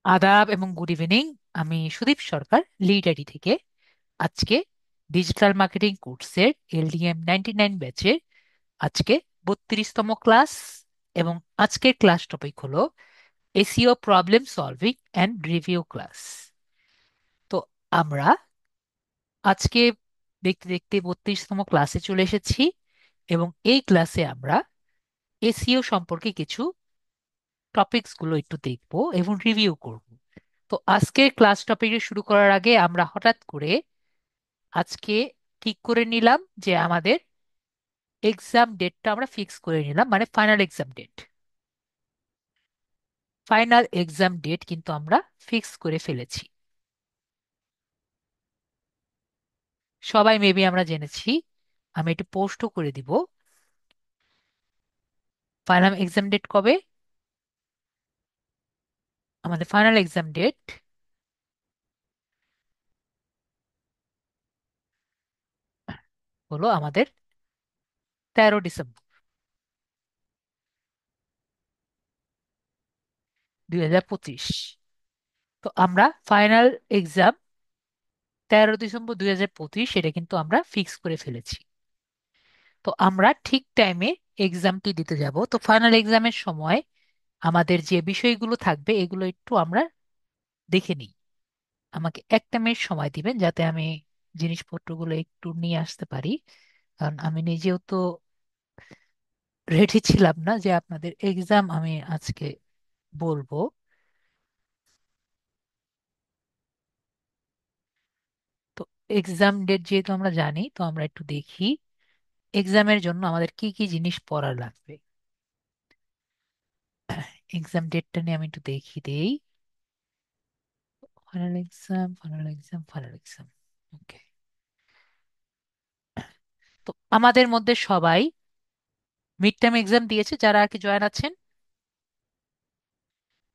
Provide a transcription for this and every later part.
আদাব এবং good evening. আমি সুদীপ সরকার, লিড আইডি থেকে। আজকে ডিজিটাল মার্কেটিং কোর্সের LDM 99 ব্যাচের আজকে 32তম ক্লাস। এবং আজকের ক্লাস টপিক হলো SEO problem solving and review class. তো আমরা আজকে দেখতে দেখতে 32তম ক্লাসে চলে এসেছি, এবং এই ক্লাসে আমরা এসইও সম্পর্কে কিছু টপিকস গুলো একটু দেখবো এবং রিভিউ করব। তো আজকের ক্লাস টপিকে শুরু করার আগে আমরা হঠাৎ করে আজকে ঠিক করে নিলাম যে আমাদের এক্সাম ডেটটা আমরা ফিক্স করে নিলাম, মানে final exam date. Final exam date কিন্তু আমরা ফিক্স করে ফেলেছি। সবাই মেবি আমরা জেনেছি। আমি একটু পোস্টও করে দিব। ফাইনাল এক্সাম ডেট কবে? আমাদের ফাইনাল এক্সাম ডেট হলো আমাদের 13 ডিসেম্বর 2025। তো আমরা ফাইনাল এক্সাম 13 ডিসেম্বর 2025 সেটা কিন্তু আমরা ফিক্স করে ফেলেছি। তো আমরা ঠিক টাইমে এক্সামটি দিতে যাব। তো ফাইনাল এক্সামের সময় আমাদের যে বিষয়গুলো থাকবে এগুলো একটু আমরা দেখে নিই। আমাকে একটা মিনিট সময় দিবেন যাতে আমি জিনিসপত্রগুলো একটু নিয়ে আসতে পারি, কারণ আমি নিজেও তো রেডি ছিলাম না যে আপনাদের এক্সাম আমি আজকে বলবো। তো এক্সাম ডেট যেহেতু আমরা জানি, তো আমরা একটু দেখি এক্সামের জন্য আমাদের কি কি জিনিস পড়া লাগবে। এক্সাম ডেটটা নিয়ে আমি একটু দেখি দেই। Final exam, final exam, final exam. Okay. তো আমাদের মধ্যে সবাই মিড টার্ম এক্সাম দিয়েছে যারা আর কি জয়েন আছেন।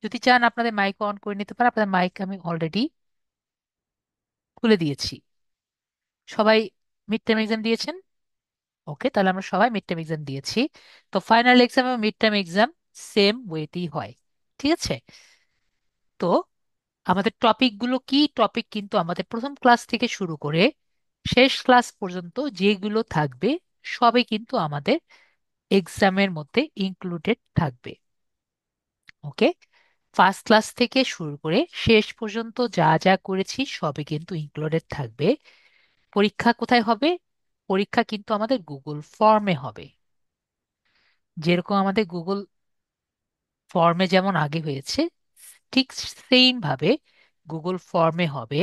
যদি চান আপনাদের মাইক অন করে নিতে পারেন, আপনাদের মাইক আমি অলরেডি খুলে দিয়েছি। সবাই মিড টার্ম এক্সাম দিয়েছেন? ওকে, তাহলে আমরা সবাই মিড টার্ম এক্সাম দিয়েছি। তো ফাইনাল এক্সাম এবং মিড টার্ম এক্সাম সেম ওয়েতেই হয়। ঠিক আছে। তো আমাদের টপিকগুলো কি টপিক কিন্তু আমাদের প্রথম ক্লাস থেকে শুরু করে শেষ ক্লাস পর্যন্ত যেগুলো থাকবে সবই কিন্তু আমাদের এক্সামের মধ্যে ইনক্লুডেড থাকবে। ওকে। ফার্স্ট ক্লাস থেকে শুরু করে শেষ পর্যন্ত যা যা করেছি সবই কিন্তু ইনক্লুডেড থাকবে। পরীক্ষা কোথায় হবে? পরীক্ষা কিন্তু আমাদের গুগল ফর্মে হবে। যেরকম আমাদের গুগল ফর্মে যেমন আগে হয়েছে, ঠিক সেম ভাবে গুগল ফর্মে হবে।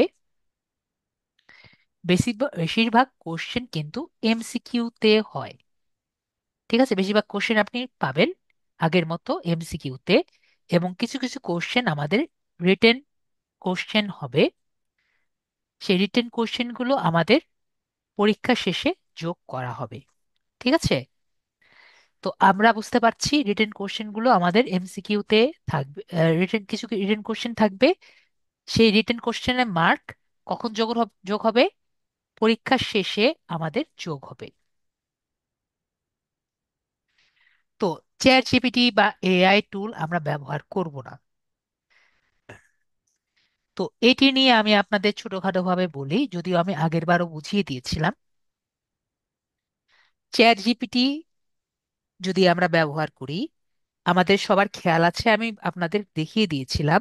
বেশিরভাগ কোশ্চেন কিন্তু MCQ তে হয়। ঠিক আছে, বেশিরভাগ কোশ্চেন আপনি পাবেন আগের মতো MCQ তে, এবং কিছু কিছু কোশ্চেন আমাদের রিটেন কোশ্চেন হবে। সেই রিটেন কোশ্চেনগুলো আমাদের পরীক্ষা শেষে যোগ করা হবে। ঠিক আছে। তো আমরা বুঝতে পারছি রিটেন কোশ্চেনগুলো আমাদের MCQ তে থাকবে। রিটেন কিছু রিটেন কোশ্চেন থাকবে। সেই রিটেন কোশ্চেনের মার্ক কখন যোগ হবে? পরীক্ষার শেষে আমাদের যোগ হবে। তো চ্যাট জিপিটি বা AI টুল আমরা ব্যবহার করব না। তো এটি নিয়ে আমি আপনাদের ছোটখাটো ভাবে বলি, যদিও আমি আগের বারও বুঝিয়ে দিয়েছিলাম। চ্যাট জিপিটি যদি আমরা ব্যবহার করি, আমাদের সবার খেয়াল আছে, আমি আপনাদের দেখিয়ে দিয়েছিলাম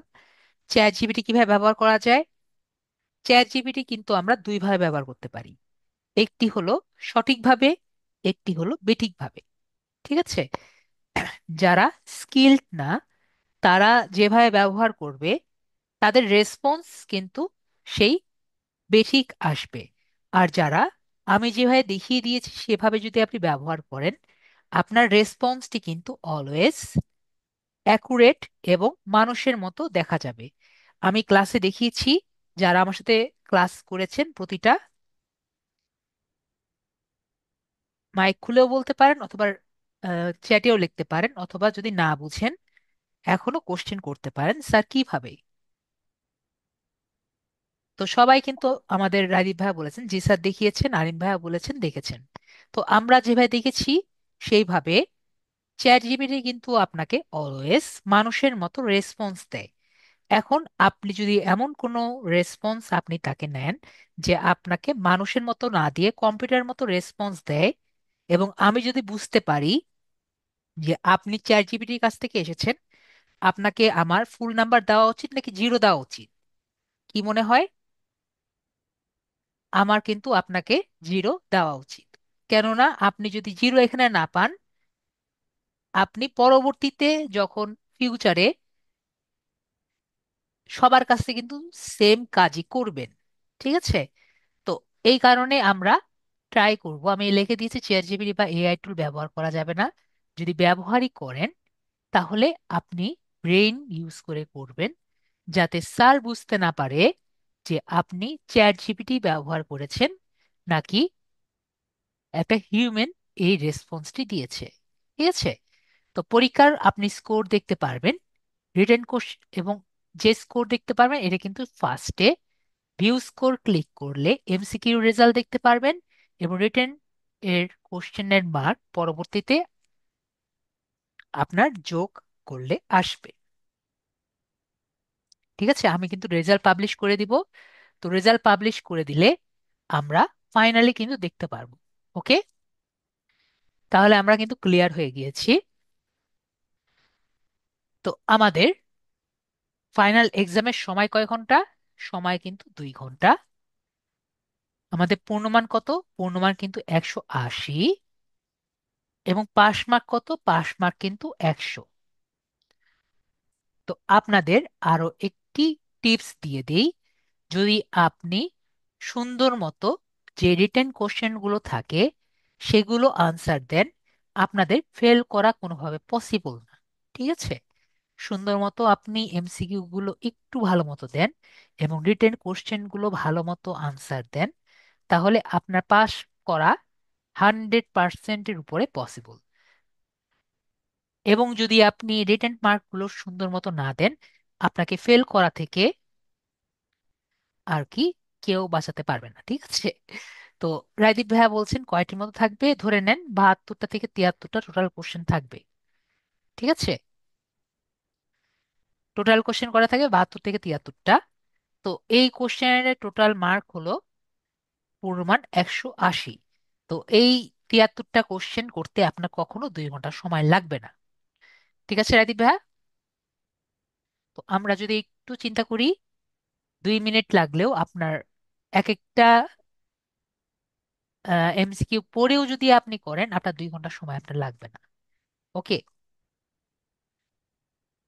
চ্যাট জিপিটি কিভাবে ব্যবহার করা যায়। চ্যাট জিপিটি কিন্তু আমরা দুইভাবে ব্যবহার করতে পারি। একটি হলো সঠিকভাবে, একটি হলো বেঠিকভাবে। ঠিক আছে। যারা স্কিলড না তারা যেভাবে ব্যবহার করবে তাদের রেসপন্স কিন্তু সেই বেঠিক আসবে। আর যারা আমি যেভাবে দেখিয়ে দিয়েছি সেভাবে যদি আপনি ব্যবহার করেন, আপনার রেসপন্সটি কিন্তু অলওয়েজ অ্যাকুরেট এবং মানুষের মতো দেখা যাবে। আমি ক্লাসে দেখিয়েছি, যারা আমার সাথে ক্লাস করেছেন প্রতিটা, মাইক খুলেও বলতে পারেন অথবা চ্যাটেও লিখতে পারেন, অথবা যদি না বুঝেন এখনো কোশ্চেন করতে পারেন, স্যার কিভাবে। তো সবাই কিন্তু আমাদের রাজীব ভাইয়া বলেছেন জি স্যার দেখিয়েছেন, আরিম ভাইয়া বলেছেন দেখেছেন। তো আমরা যেভাবে দেখেছি সেইভাবে চ্যাট জিপিটি কিন্তু আপনাকে অলওয়েজ মানুষের মতো রেসপন্স দেয়। এখন আপনি যদি এমন কোনো রেসপন্স আপনি তাকে নেন যে আপনাকে মানুষের মতো না দিয়ে কম্পিউটার মতো রেসপন্স দেয়, এবং আমি যদি বুঝতে পারি যে আপনি চ্যাট জিপিটির কাছ থেকে এসেছেন, আপনাকে আমার ফুল নাম্বার দেওয়া উচিত নাকি জিরো দেওয়া উচিত? কি মনে হয়? আমার কিন্তু আপনাকে জিরো দেওয়া উচিত। কেননা আপনি যদি জিরো এখানে না পান, আপনি পরবর্তীতে যখন ফিউচারে সবার কাছে কিন্তু সেম কাজই করবেন। ঠিক আছে? তো এই কারণে আমরা ট্রাই করব, আমি লিখে দিয়েছি চেয়ার জিপিটি বা এআই টুল ব্যবহার করা যাবে না। যদি ব্যবহারই করেন তাহলে আপনি ব্রেন ইউজ করে করবেন, যাতে স্যার বুঝতে না পারে যে আপনি চ্যাট জিপিটি ব্যবহার করেছেন নাকি একটা হিউম্যান এই রেসপন্সটি দিয়েছে। ঠিক আছে? তো পরীক্ষার আপনি স্কোর দেখতে পারবেন, রিটেন কোশ্চেন, এবং যে স্কোর দেখতে পারবেন এটা কিন্তু ফার্স্টে। ভিউ স্কোর ক্লিক করলে এমসিকিউ রেজাল্ট দেখতে পারবেন, এবং রিটেন এর কোশ্চেনের মার্ক পরবর্তীতে আপনার যোগ করলে আসবে। ঠিক আছে? আমি কিন্তু রেজাল্ট পাবলিশ করে দিব। তো রেজাল্ট পাবলিশ করে দিলে আমরা ফাইনালি কিন্তু দেখতে পারবো। ওকে, তাহলে আমরা কিন্তু ক্লিয়ার হয়ে গিয়েছি। তো আমাদের ফাইনাল এক্সামের সময় কয় ঘন্টা? সময় কিন্তু 2 ঘন্টা। আমাদের পূর্ণমান কত? পূর্ণমান কিন্তু 180। এবং পাশ মার্ক কত? পাশ মার্ক কিন্তু 100। তো আপনাদের আরো একটি টিপস দিয়ে দেই। যদি আপনি সুন্দর মতো যে রিটেন কোশ্চেন গুলো থাকে সেগুলো আনসার দেন, আপনাদের ফেল করা কোনোভাবে পসিবল না। ঠিক আছে? সুন্দর মতো আপনি এমসিকিউ গুলো একটু ভালো মতো দেন এবং রিটেন কোশ্চেন গুলো ভালো মতো আনসার দেন, তাহলে আপনার পাস করা 100%-এর উপরে পসিবল। এবং যদি আপনি রিটেন মার্কগুলো সুন্দর মতো না দেন, আপনাকে ফেল করা থেকে আর কি কেউ বাঁচাতে পারবে না। ঠিক আছে? তো রায়দীপ ভাইয়া বলছেন কয়টির মতো থাকবে? ধরে নেন 72টা থেকে 73টা টোটাল কোশ্চেন থাকবে। ঠিক আছে? টোটাল কোশ্চেন করা থাকবে 72 থেকে 73টা। তো এই কোশ্চেনের টোটাল মার্ক হলো পূর্ণমান 180। তো এই 73টা কোশ্চেন করতে আপনার কখনো 2 ঘন্টা সময় লাগবে না। ঠিক আছে রায়দীপ ভাইয়া? তো আমরা যদি একটু চিন্তা করি, 2 মিনিট লাগলেও আপনার এক একটা এমসিকিউ পড়েও যদি আপনি করেন, আপনার 2 ঘন্টা সময় আপনার লাগবে না। ওকে,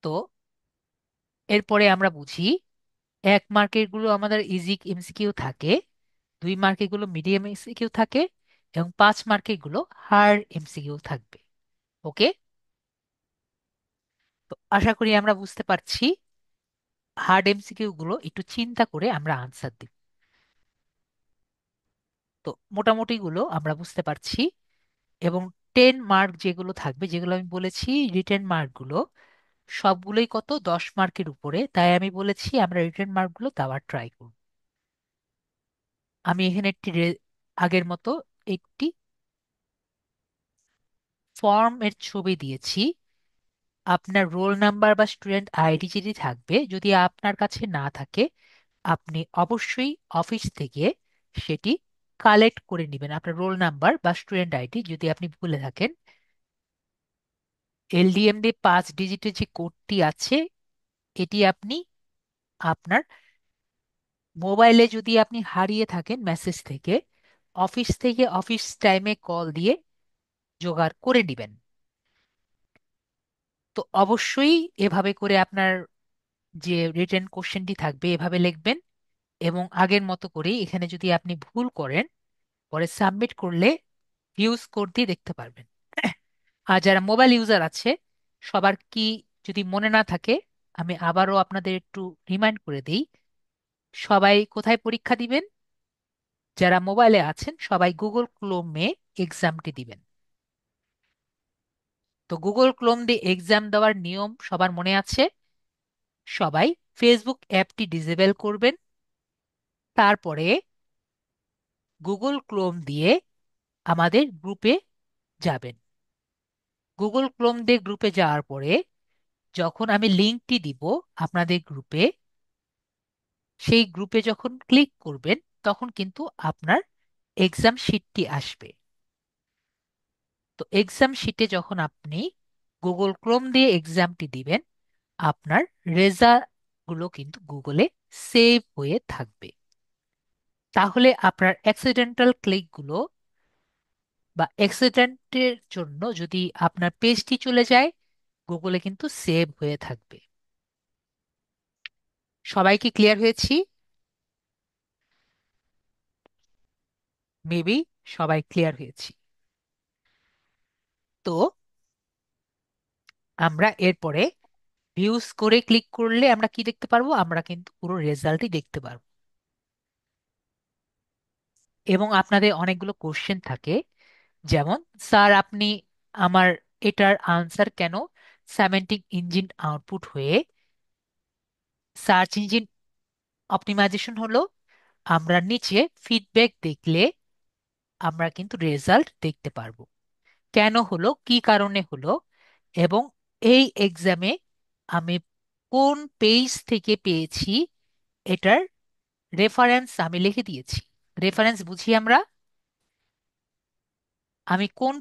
তো এরপরে আমরা বুঝি 1 মার্কের গুলো আমাদের ইজি এমসিকিউ থাকে, 2 মার্কের গুলো মিডিয়াম এমসিকিউ থাকে, এবং 5 মার্কের গুলো হার্ড এমসিকিউ থাকবে। ওকে, তো আশা করি আমরা বুঝতে পারছি। হার্ড এমসিকিউ গুলো একটু চিন্তা করে আমরা আনসার দিব। তো মোটামুটি গুলো আমরা বুঝতে পারছি। এবং 10 মার্ক যেগুলো থাকবে, যেগুলো আমি বলেছি রিটেন মার্ক গুলো, সবগুলোই কত? 10 মার্কের উপরে। তাই আমি বলেছি আমরা রিটেন মার্ক গুলো দেওয়ার ট্রাই করব। আমি এখানে আগের মতো একটি ফর্ম এর ছবি দিয়েছি। আপনার রোল নাম্বার বা স্টুডেন্ট আইডি যদি থাকবে, যদি আপনার কাছে না থাকে, আপনি অবশ্যই অফিস থেকে সেটি কালেক্ট করে নেবেন। আপনার রোল নাম্বার বা স্টুডেন্ট আইডি যদি আপনি ভুলে থাকেন, এলডিএমডি 5 ডিজিটের যে কোডটি আছে, এটি আপনি আপনার মোবাইলে যদি আপনি হারিয়ে থাকেন মেসেজ থেকে, অফিস থেকে অফিস টাইমে কল দিয়ে জোগাড় করে নেবেন। তো অবশ্যই এভাবে করে আপনার যে রিটেন কোশ্চেনটি থাকবে এভাবে লিখবেন, এবং আগের মতো করে এখানে যদি আপনি ভুল করেন, পরে সাবমিট করলে ভিউ স্কোর দিয়ে দেখতে পারবেন। আর যারা মোবাইল ইউজার আছে, সবার কি যদি মনে না থাকে, আমি আবারও আপনাদের একটু রিমাইন্ড করে দিই। সবাই কোথায় পরীক্ষা দিবেন? যারা মোবাইলে আছেন সবাই গুগল ক্রোমে এক্সামটি দিবেন। তো গুগল ক্রোম দিয়ে এক্সাম দেওয়ার নিয়ম সবার মনে আছে। সবাই ফেসবুক অ্যাপটি ডিসেবল করবেন, তারপরে গুগল ক্রোম দিয়ে আমাদের গ্রুপে যাবেন। গুগল ক্রোম দিয়ে গ্রুপে যাওয়ার পরে যখন আমি লিঙ্কটি দিব আপনাদের গ্রুপে, সেই গ্রুপে যখন ক্লিক করবেন তখন কিন্তু আপনার এক্সাম শিটটি আসবে। তো এক্সাম শিটে যখন আপনি গুগল ক্রোম দিয়ে এক্সামটি দিবেন, আপনার রেজাল্ট গুলো কিন্তু গুগলে সেভ হয়ে থাকবে। তাহলে আপনার অ্যাক্সিডেন্টাল ক্লিকগুলো বা অ্যাক্সিডেন্টের জন্য যদি আপনার পেজটি চলে যায়, গুগলে কিন্তু সেভ হয়ে থাকবে। সবাই কি ক্লিয়ার হয়েছি? মেবি সবাই ক্লিয়ার হয়েছি। তো আমরা এরপরে ভিউজ করে ক্লিক করলে আমরা কি দেখতে পারবো? আমরা কিন্তু পুরো রেজাল্টই দেখতে পারবো। এবং আপনাদের অনেকগুলো কোশ্চেন থাকে, যেমন স্যার আপনি আমার এটার আনসার কেন সেমেন্টিক ইঞ্জিন আউটপুট হয়ে সার্চ ইঞ্জিন অপটিমাইজেশন হলো? আমরা নিচে ফিডব্যাক দেখলে আমরা কিন্তু রেজাল্ট দেখতে পারবো, কেন হলো, কি কারণে হলো, এবং এই এক্সামে আমি কোন পেজ থেকে পেয়েছি এটার রেফারেন্স আমি লিখে দিয়েছি। রেফারেন্স বুঝি আমরা, আমি কোন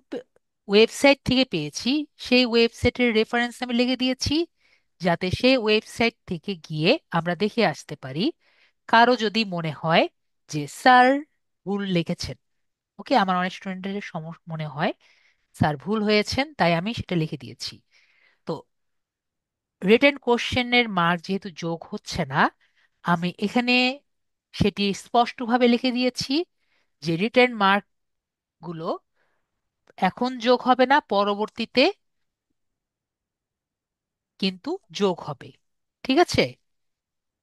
ওয়েবসাইট থেকে পেয়েছি সেই ওয়েবসাইটের রেফারেন্স আমি লিখে দিয়েছি, যাতে সেই ওয়েবসাইট থেকে গিয়ে আমরা দেখে আসতে পারি। কারো যদি মনে হয় যে স্যার ভুল লিখেছেন, ওকে, আমার অনেক স্টুডেন্টের মনে হয় স্যার ভুল হয়েছেন, তাই আমি সেটা লিখে দিয়েছি। তো রিটেন কোশ্চেনের মার্ক যেহেতু যোগ হচ্ছে না, আমি এখানে সেটি স্পষ্টভাবে লিখে দিয়েছি যে রিটেন মার্ক গুলো এখন যোগ হবে না, পরবর্তীতে কিন্তু যোগ হবে। ঠিক আছে?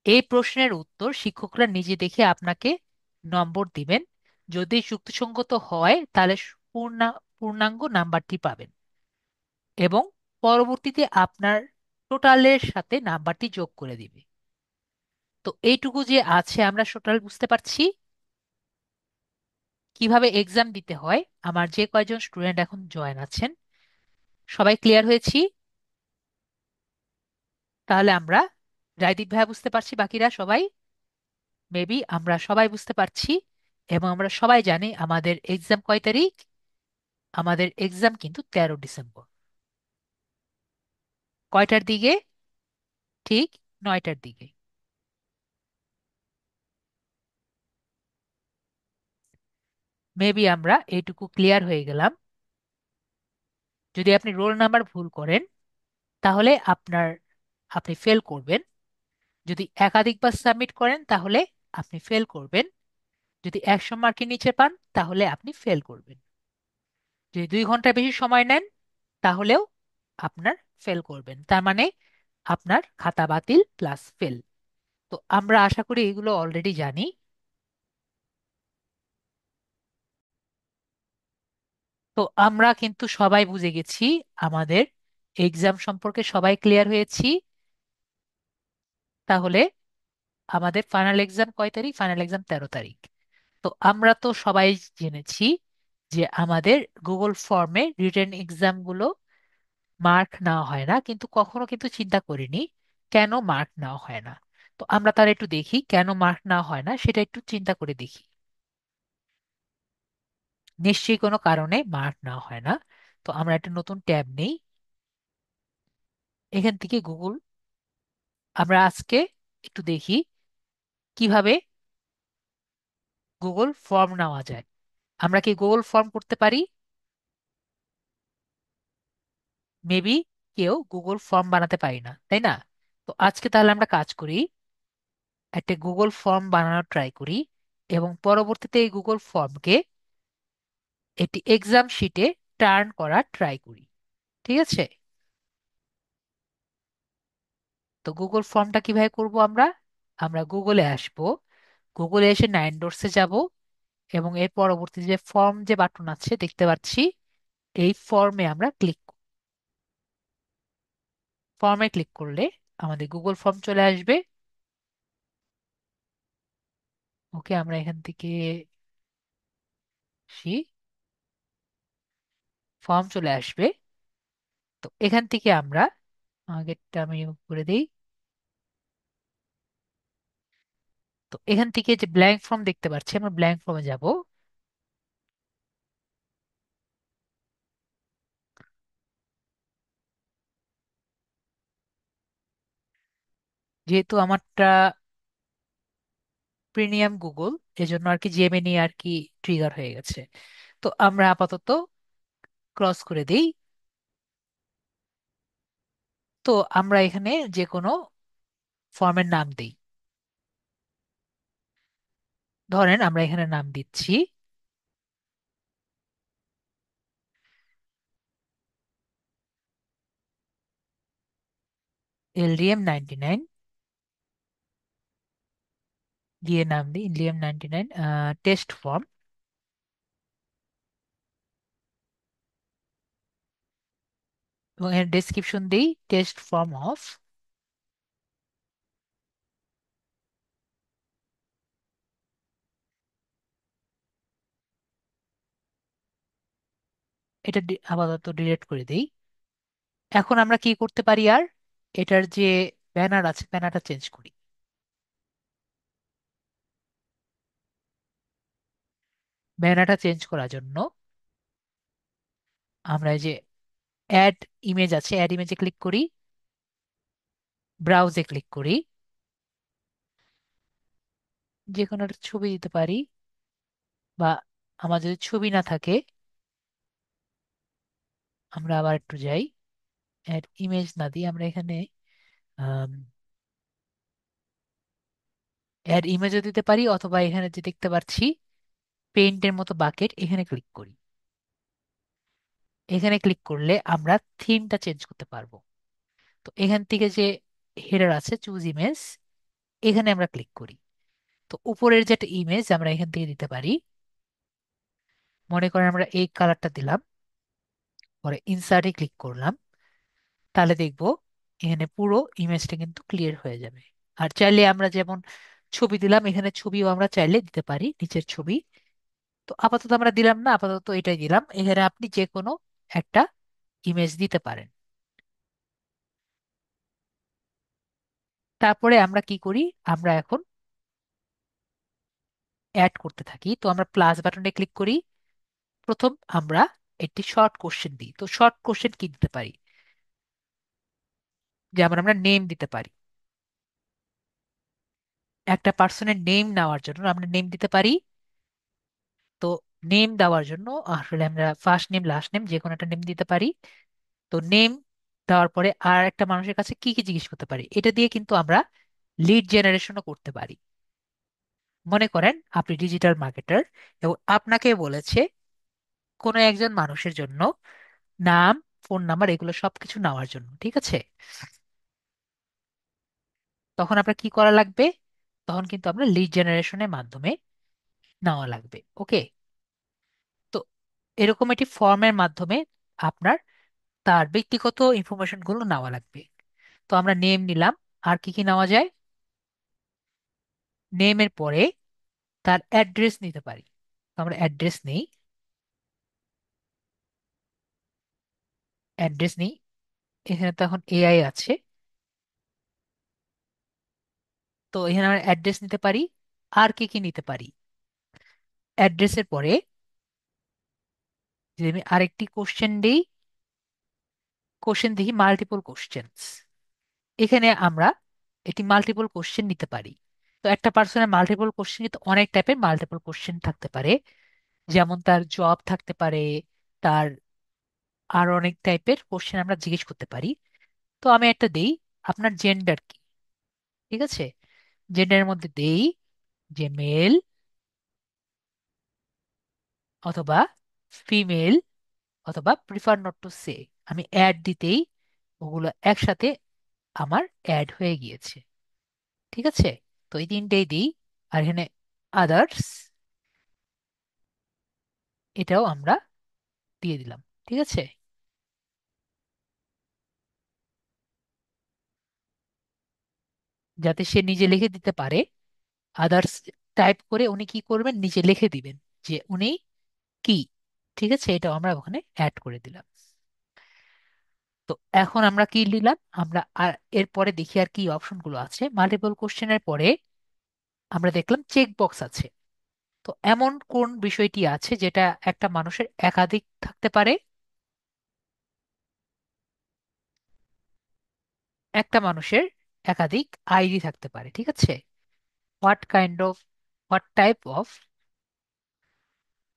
এই প্রশ্নের উত্তর শিক্ষকরা নিজে দেখে আপনাকে নম্বর দিবেন। যদি যুক্তিসঙ্গত হয় তাহলে পূর্ণাঙ্গ নাম্বারটি পাবেন, এবং পরবর্তীতে আপনার টোটালের সাথে নাম্বারটি যোগ করে দিবে। তো এইটুকু যে আছে আমরা টোটাল বুঝতে পারছি। কিভাবে এক্সাম দিতে হয়, আমার যে কয়জন স্টুডেন্ট এখন জয়েন আছেন সবাই ক্লিয়ার হয়েছি? তাহলে আমরা, রায়দীপ ভাইয়া বুঝতে পারছি, বাকিরা সবাই মেবি আমরা সবাই বুঝতে পারছি। এবং আমরা সবাই জানি আমাদের এক্সাম কয় তারিখ? আমাদের এক্সাম কিন্তু 13 ডিসেম্বর। কয়টার দিকে? ঠিক 9টার দিকে। মেবি আমরা এইটুকু ক্লিয়ার হয়ে গেলাম। যদি আপনি রোল নাম্বার ভুল করেন তাহলে আপনি ফেল করবেন। যদি একাধিকবার সাবমিট করেন তাহলে আপনি ফেল করবেন। যদি 100 মার্কের নিচে পান তাহলে আপনি ফেল করবেন। যদি 2 ঘন্টা বেশি সময় নেন তাহলেও আপনার ফেল করবেন। তার মানে আপনার খাতা বাতিল প্লাস ফেল। তো আমরা আশা করি এগুলো অলরেডি জানি। তো আমরা কিন্তু সবাই বুঝে গেছি আমাদের এক্সাম সম্পর্কে, সবাই ক্লিয়ার হয়েছি। তাহলে আমাদের ফাইনাল এক্সাম কয় তারিখ? ফাইনাল এক্সাম 13 তারিখ। তো আমরা তো সবাই জেনেছি যে আমাদের গুগল ফর্মে রিটেন এক্সাম গুলো মার্ক নেওয়া হয় না, কিন্তু কখনো কিন্তু চিন্তা করিনি কেন মার্ক নেওয়া হয় না। তো আমরা তার একটু দেখি কেন মার্ক নেওয়া হয় না, সেটা একটু চিন্তা করে দেখি। নিশ্চয়ই কোনো কারণে মার্ক নেওয়া হয় না। তো আমরা একটা নতুন ট্যাব নেই, এখান থেকে গুগল, আমরা আজকে একটু দেখি কিভাবে গুগল ফর্ম নেওয়া যায়। আমরা কি গুগল ফর্ম করতে পারি? মেবি কেউ গুগল ফর্ম বানাতে পারি না, তাই না? তো আজকে তাহলে আমরা কাজ করি, একটা গুগল ফর্ম বানানোর ট্রাই করি, এবং পরবর্তীতে এই গুগল ফর্মকে একটি এক্সাম শিটে টার্ন করার ট্রাই করি। ঠিক আছে? তো গুগল ফর্মটা কিভাবে করব আমরা? আমরা গুগলে আসব, গুগলে এসে নাইন ডটসে যাব, এবং এর পরবর্তী যে ফর্ম যে বাটন আছে দেখতে পাচ্ছি, এই ফর্মে আমরা ফর্মে ক্লিক করলে আমাদের গুগল ফর্ম চলে আসবে। ওকে, আমরা এখান থেকে আসি, ফর্ম চলে আসবে। তো এখান থেকে আমরা আগেরটা আমি করে দিই। তো এখান থেকে যে ব্ল্যাঙ্ক ফর্ম দেখতে পাচ্ছি, আমরা ব্ল্যাঙ্ক ফর্মে যাব। যেহেতু আমারটা প্রিমিয়াম গুগল, এজন্য আর কি জেমিনি আর কি ট্রিগার হয়ে গেছে। তো আমরা আপাতত ক্রস করে দিই। তো আমরা এখানে যে কোনো ফর্মের নাম দিই। ধরেন আমরা এখানে নাম দিচ্ছি LDM99, দিয়ে নাম দিই LDM99 টেস্ট ফর্ম, এবং এর ডেসক্রিপশন দিই টেস্ট ফর্ম অফ। এটা আপাতত ডিলিট করে দেই। এখন আমরা কি করতে পারি আর, এটার যে ব্যানার আছে ব্যানারটা চেঞ্জ করি। ব্যানারটা চেঞ্জ করার জন্য আমরা এই যে অ্যাড ইমেজ আছে, অ্যাড ইমেজে ক্লিক করি, ব্রাউজে ক্লিক করি, যে কোনো একটা ছবি দিতে পারি, বা আমার যদি ছবি না থাকে আমরা আবার একটু যাই, অ্যাড ইমেজ না দিয়ে আমরা এখানে অ্যাড ইমেজও দিতে পারি, অথবা এখানে যে দেখতে পাচ্ছি পেইন্টের মতো বাকেট, এখানে ক্লিক করি। এখানে ক্লিক করলে আমরা থিমটা চেঞ্জ করতে পারবো। তো এখান থেকে যে হেডার আছে চুজ ইমেজ, এখানে আমরা ক্লিক করি। তো উপরের যেটা ইমেজ আমরা এখান থেকে দিতে পারি। মনে করেন আমরা এই কালারটা দিলাম, পরে ইনসার্টে ক্লিক করলাম, তাহলে দেখবো এখানে পুরো ইমেজটা কিন্তু ক্লিয়ার হয়ে যাবে। আর চাইলে আমরা যেমন ছবি দিলাম, এখানে ছবিও আমরা চাইলে দিতে পারি, নিচের ছবি। তো আপাতত আমরা দিলাম না, আপাতত এটাই দিলাম। এখানে আপনি যে কোনো একটা ইমেজ দিতে পারেন। তারপরে আমরা কি করি, আমরা এখন অ্যাড করতে থাকি। তো আমরা প্লাস বাটনে ক্লিক করি। প্রথম আমরা একটি শর্ট কোশ্চেন দিই। তো শর্ট কোশ্চেন কি দিতে পারি, যেমন আমরা নেম দিতে পারি। একটা পার্সনের নেম নেওয়ার জন্য আমরা নেম দিতে পারি। তো নেম দেওয়ার জন্য আসলে আমরা ফার্স্ট নেম লাস্ট নেম যে কোনো একটা নেম দিতে পারি। তো নেম দেওয়ার পরে আর একটা মানুষের কাছে কি কি জিজ্ঞেস করতে পারি, এটা দিয়ে কিন্তু আমরা লিড জেনারেশনও করতে পারি। মনে করেন আপনি ডিজিটাল মার্কেটার, এবং আপনাকে বলেছে কোনো একজন মানুষের জন্য নাম, ফোন নাম্বার, এগুলো সবকিছু নেওয়ার জন্য, ঠিক আছে? তখন আপনার কি করা লাগবে, তখন কিন্তু আমরা লিড জেনারেশনের মাধ্যমে নেওয়া লাগবে। ওকে। তো এরকম একটি ফর্মের মাধ্যমে আপনার তার ব্যক্তিগত ইনফরমেশন গুলো নেওয়া লাগবে। তো আমরা নেম নিলাম, আর কি কি নেওয়া যায়, নেমের পরে তার অ্যাড্রেস নিতে পারি। তো আমরা অ্যাড্রেস নেই, অ্যাড্রেস নেই। এখানে তো এখন এআই আছে, তো এখানে আমরা অ্যাড্রেস নিতে পারি। আর কি কি নিতে পারি, অ্যাড্রেসের পরে যদি আমি আরেকটি কোশ্চেন দিই, কোশ্চেন দেখি মাল্টিপল কোশ্চেনস, এখানে আমরা একটি মাল্টিপল কোশ্চেন নিতে পারি। তো একটা পার্সনের মাল্টিপল কোশ্চেন কিন্তু অনেক টাইপের মাল্টিপল কোশ্চেন থাকতে পারে, যেমন তার জব থাকতে পারে, তার আর অনেক টাইপের কোশ্চেন আমরা জিজ্ঞেস করতে পারি। তো আমি একটা দেই, আপনার জেন্ডার কি, ঠিক আছে? জেন্ডারের মধ্যে দেই যে মেল অথবা ফিমেল, অথবা প্রিফার নট টু সে। আমি অ্যাড দিতেই ওগুলো একসাথে আমার অ্যাড হয়ে গিয়েছে, ঠিক আছে? তো এই তিনটেই দিই। আর এখানে আদার্স, এটাও আমরা দিয়ে দিলাম, ঠিক আছে? যাতে সে নিজে লিখে দিতে পারে। আদার্স টাইপ করে উনি কি করবেন, নিজে লিখে দিবেন যে উনি কি, ঠিক আছে? এটাও আমরা ওখানে অ্যাড করে দিলাম। তো এখন আমরা কি নিলাম, আমরা আর এরপরে দেখি আর কি অপশনগুলো আছে। মাল্টিপল কোশ্চেনের পরে আমরা দেখলাম চেক বক্স আছে। তো এমন কোন বিষয়টি আছে যেটা একটা মানুষের একাধিক থাকতে পারে? একটা মানুষের একাধিক আইডি থাকতে পারে, ঠিক আছে। What kind of, what type of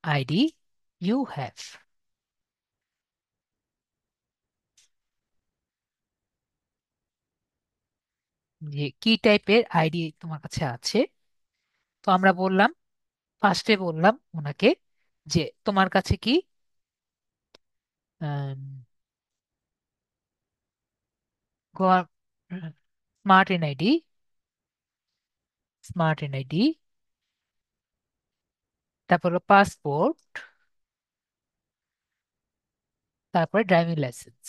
ID you have, যে কি টাইপের আইডি তোমার কাছে আছে। তো আমরা বললাম, ফার্স্টে বললাম ওনাকে যে তোমার কাছে কি স্মার্ট এনআইডি, স্মার্ট এনআইডি, তারপর পাসপোর্ট, তারপরে ড্রাইভিং লাইসেন্স।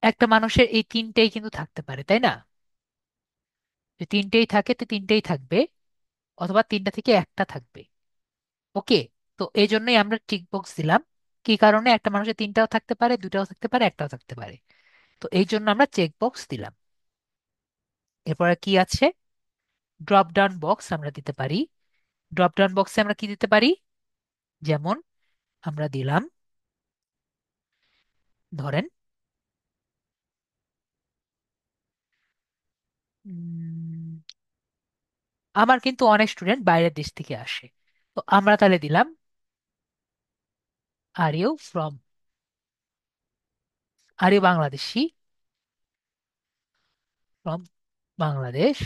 একটা মানুষের এই তিনটেই কিন্তু থাকতে পারে, তাই না? যে তিনটেই থাকে তো তিনটেই থাকবে, অথবা তিনটা থেকে একটা থাকবে। ওকে, তো এই জন্যই আমরা টিক বক্স দিলাম। কি কারণে? একটা মানুষের তিনটাও থাকতে পারে, দুটাও থাকতে পারে, একটাও থাকতে পারে। তো এই জন্য আমরা চেক বক্স দিলাম। এরপরে কি আছে? ড্রপ ডাউন বক্স আমরা দিতে পারি। ড্রপ ডাউন বক্সে আমরা কি দিতে পারি? যেমন আমরা দিলাম, ধরেন উম, আমার কিন্তু অনেক স্টুডেন্ট বাইরের দেশ থেকে আসে। তো আমরা তাহলে দিলাম, are you from, are you Bangladeshi, from Bangladesh,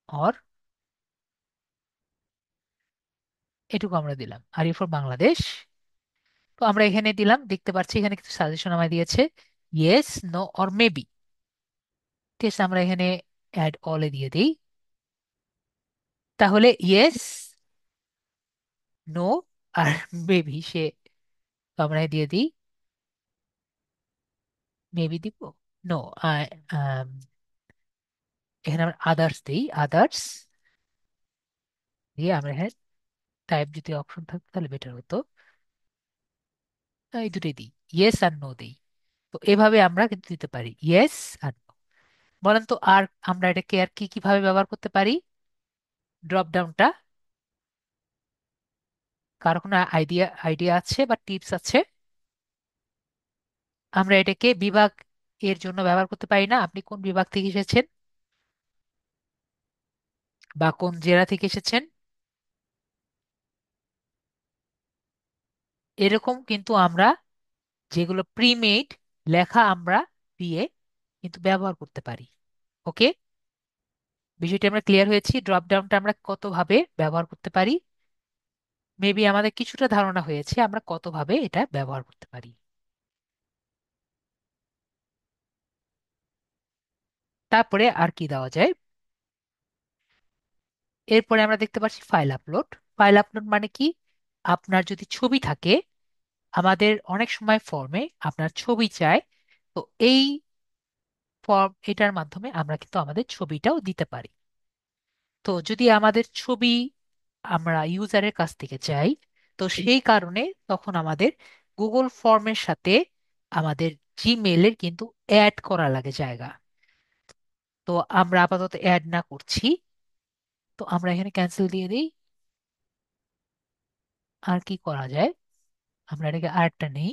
or, এটুকু আমরা দিলাম, আর ইউ ফ্রম বাংলাদেশ। তো আমরা এখানে দিলাম, দেখতে পাচ্ছি এখানে কিছু সাজেশন আমায় দিয়েছে, ইয়েস, নো, অর মেবি। ঠিক আছে, আমরা এখানে অ্যাড অলে দিয়ে দিই। তাহলে ইয়েস, নো, আর মেবি সে, তো আমরা দিয়ে দিই, মেবি দিব, নো, এখানে আমরা আদার্স দিই, আদার্স দিয়ে আমরা এখানে টাইপ যদি অপশন থাকতো তাহলে বেটার হতো। এই দুটোই দিই, ইয়েস আর নো দিই। তো এভাবে আমরা কিন্তু দিতে পারি ইয়েস আর নো। বলেন তো আর আমরা এটাকে আর কি কিভাবে ব্যবহার করতে পারি? ড্রপ ডাউনটা, কারো কোনো আইডিয়া আইডিয়া আছে বা টিপস আছে? আমরা এটাকে বিভাগ এর জন্য ব্যবহার করতে পারি না? আপনি কোন বিভাগ থেকে এসেছেন বা কোন জেলা থেকে এসেছেন, এরকম কিন্তু আমরা যেগুলো প্রিমেড লেখা আমরা দিয়ে কিন্তু ব্যবহার করতে পারি। ওকে, বিষয়টি আমরা ক্লিয়ার হয়েছি, ড্রপ ডাউনটা আমরা কতভাবে ব্যবহার করতে পারি। মেবি আমাদের কিছুটা ধারণা হয়েছে আমরা কতভাবে এটা ব্যবহার করতে পারি। তারপরে আর কি দেওয়া যায়? এরপরে আমরা দেখতে পাচ্ছি ফাইল আপলোড। ফাইল আপলোড মানে কি? আপনার যদি ছবি থাকে, আমাদের অনেক সময় ফর্মে আপনার ছবি চায়, তো এই ফর্ম এটার মাধ্যমে আমরা কিন্তু আমাদের ছবিটাও দিতে পারি। তো যদি আমাদের ছবি আমরা ইউজারের কাছ থেকে চাই, তো সেই কারণে তখন আমাদের গুগল ফর্মের সাথে আমাদের জিমেলের কিন্তু অ্যাড করা লাগে জায়গা। তো আমরা আপাতত অ্যাড না করছি, তো আমরা এখানে ক্যান্সেল দিয়ে দিই। আর কি করা যায়? আমরা এটাকে আরেকটা নেই।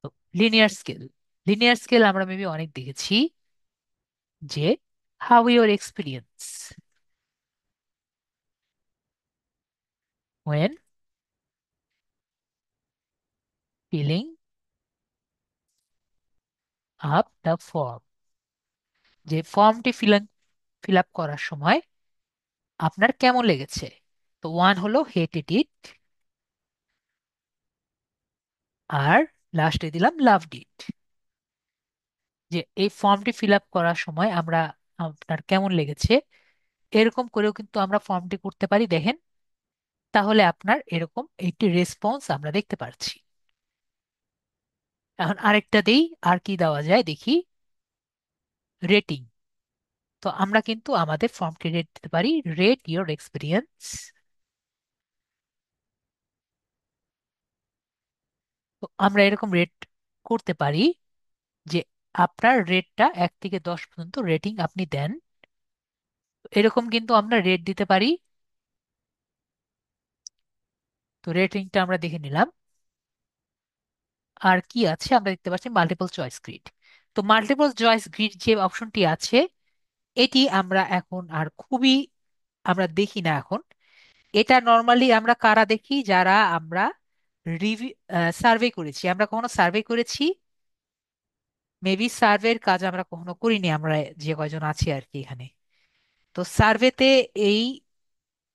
তো লিনিয়ার স্কেল, লিনিয়ার স্কেল আমরা মেবি অনেক দেখেছি, যে how your experience when filling up the form, যে ফর্মটি ফিল আপ করার সময় আপনার কেমন লেগেছে। তো ওয়ান হলো হেটেড ইট, আর লাস্টে দিলাম লাভড ইট। যে এই ফর্মটি ফিল আপ করার সময় আমরা, আপনার কেমন লেগেছে, এরকম করেও কিন্তু আমরা ফর্মটি করতে পারি, দেখেন। তাহলে আপনার এরকম একটি রেসপন্স আমরা দেখতে পাচ্ছি। এখন আরেকটা দেই, আর কি দেওয়া যায় দেখি, রেটিং। তো আমরা কিন্তু আমাদের ফর্মকে রেট দিতে পারি, রেট ইওর এক্সপিরিয়েন্স। তো আমরা এরকম রেট করতে পারি যে আপনার রেটটা 1 থেকে 10 পর্যন্ত রেটিং আপনি দেন। এরকম কিন্তু আমরা রেট দিতে পারি। তো রেটিংটা আমরা দেখে নিলাম। আর কি আছে আমরা দেখতে পাচ্ছি মাল্টিপল চয়েস গ্রিড। তো মাল্টিপল চয়েস গ্রিড যে অপশনটি আছে, এটি আমরা এখন আর খুবই আমরা দেখি না এখন। এটা নর্মালি আমরা কারা দেখি, যারা আমরা রিভিউ সার্ভে করেছি। আমরা কখনো সার্ভে করেছি, মেবি সার্ভের কাজ আমরা কখনো করিনি, আমরা যে কয়জন আছি আর কি এখানে। তো সার্ভেতে এই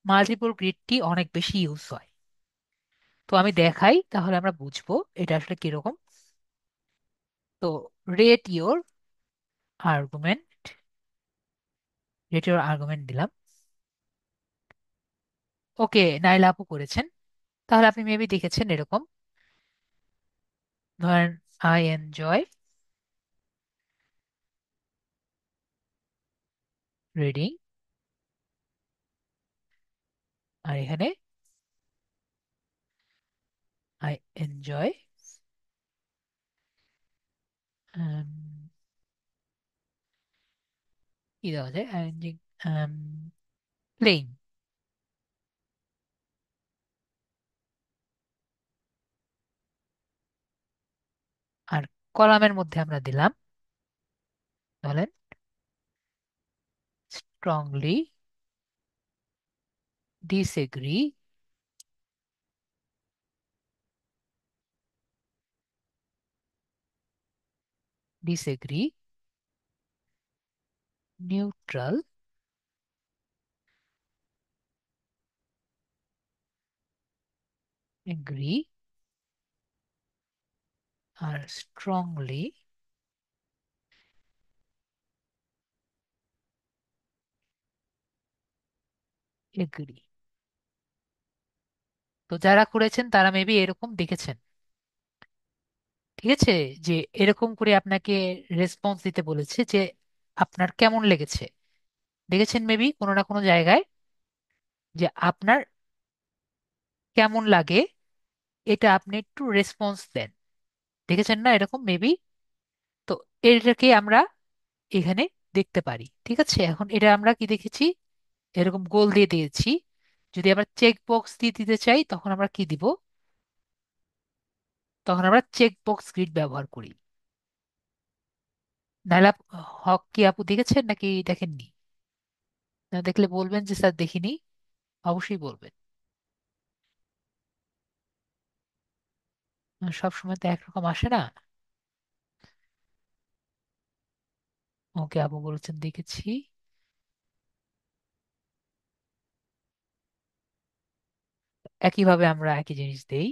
মাল্টিপল গ্রিডটি অনেক বেশি ইউজ হয়। তো আমি দেখাই, তাহলে আমরা বুঝবো এটা আসলে কিরকম। তো rate your argument, rate your argument দিলাম। ওকে, নাইলা আপু করেছেন। তাহলে আপনি মেবি দেখেছেন এরকম, ধরেন আই এনজয় রিডিং, আর এখানে আই এনজয় কি দেওয়া যায়, আই এনজয় প্লেইং। আর কলামের মধ্যে আমরা দিলাম, ধরেন strongly disagree, disagree, neutral, agree, আর স্ট্রংলি এগ্রি। তো যারা করেছেন তারা মেবি এরকম দেখেছেন, ঠিক আছে, যে এরকম করে আপনাকে রেসপন্স দিতে বলেছে যে আপনার কেমন লেগেছে। দেখেছেন মেবি কোনো না কোনো জায়গায় যে আপনার কেমন লাগে, এটা আপনি একটু রেসপন্স দেন। দেখেছেন না এরকম মেবি? তো এটাকে আমরা এখানে দেখতে পারি। ঠিক আছে, এখন এটা আমরা কি দেখেছি, এরকম গোল দিয়ে দিয়েছি। যদি আমরা চেক বক্স দিয়ে দিতে চাই তখন আমরা কি দিব, তখন আমরা চেক বক্স গ্রিড ব্যবহার করি। নাহলে হক কি আপু দেখেছেন নাকি দেখেননি? না দেখলে বলবেন যে স্যার দেখিনি, অবশ্যই বলবেন। সব সময় তো একরকম আসে না। ওকে, আপু বলেছেন দেখেছি। একইভাবে আমরা একই জিনিস দেই।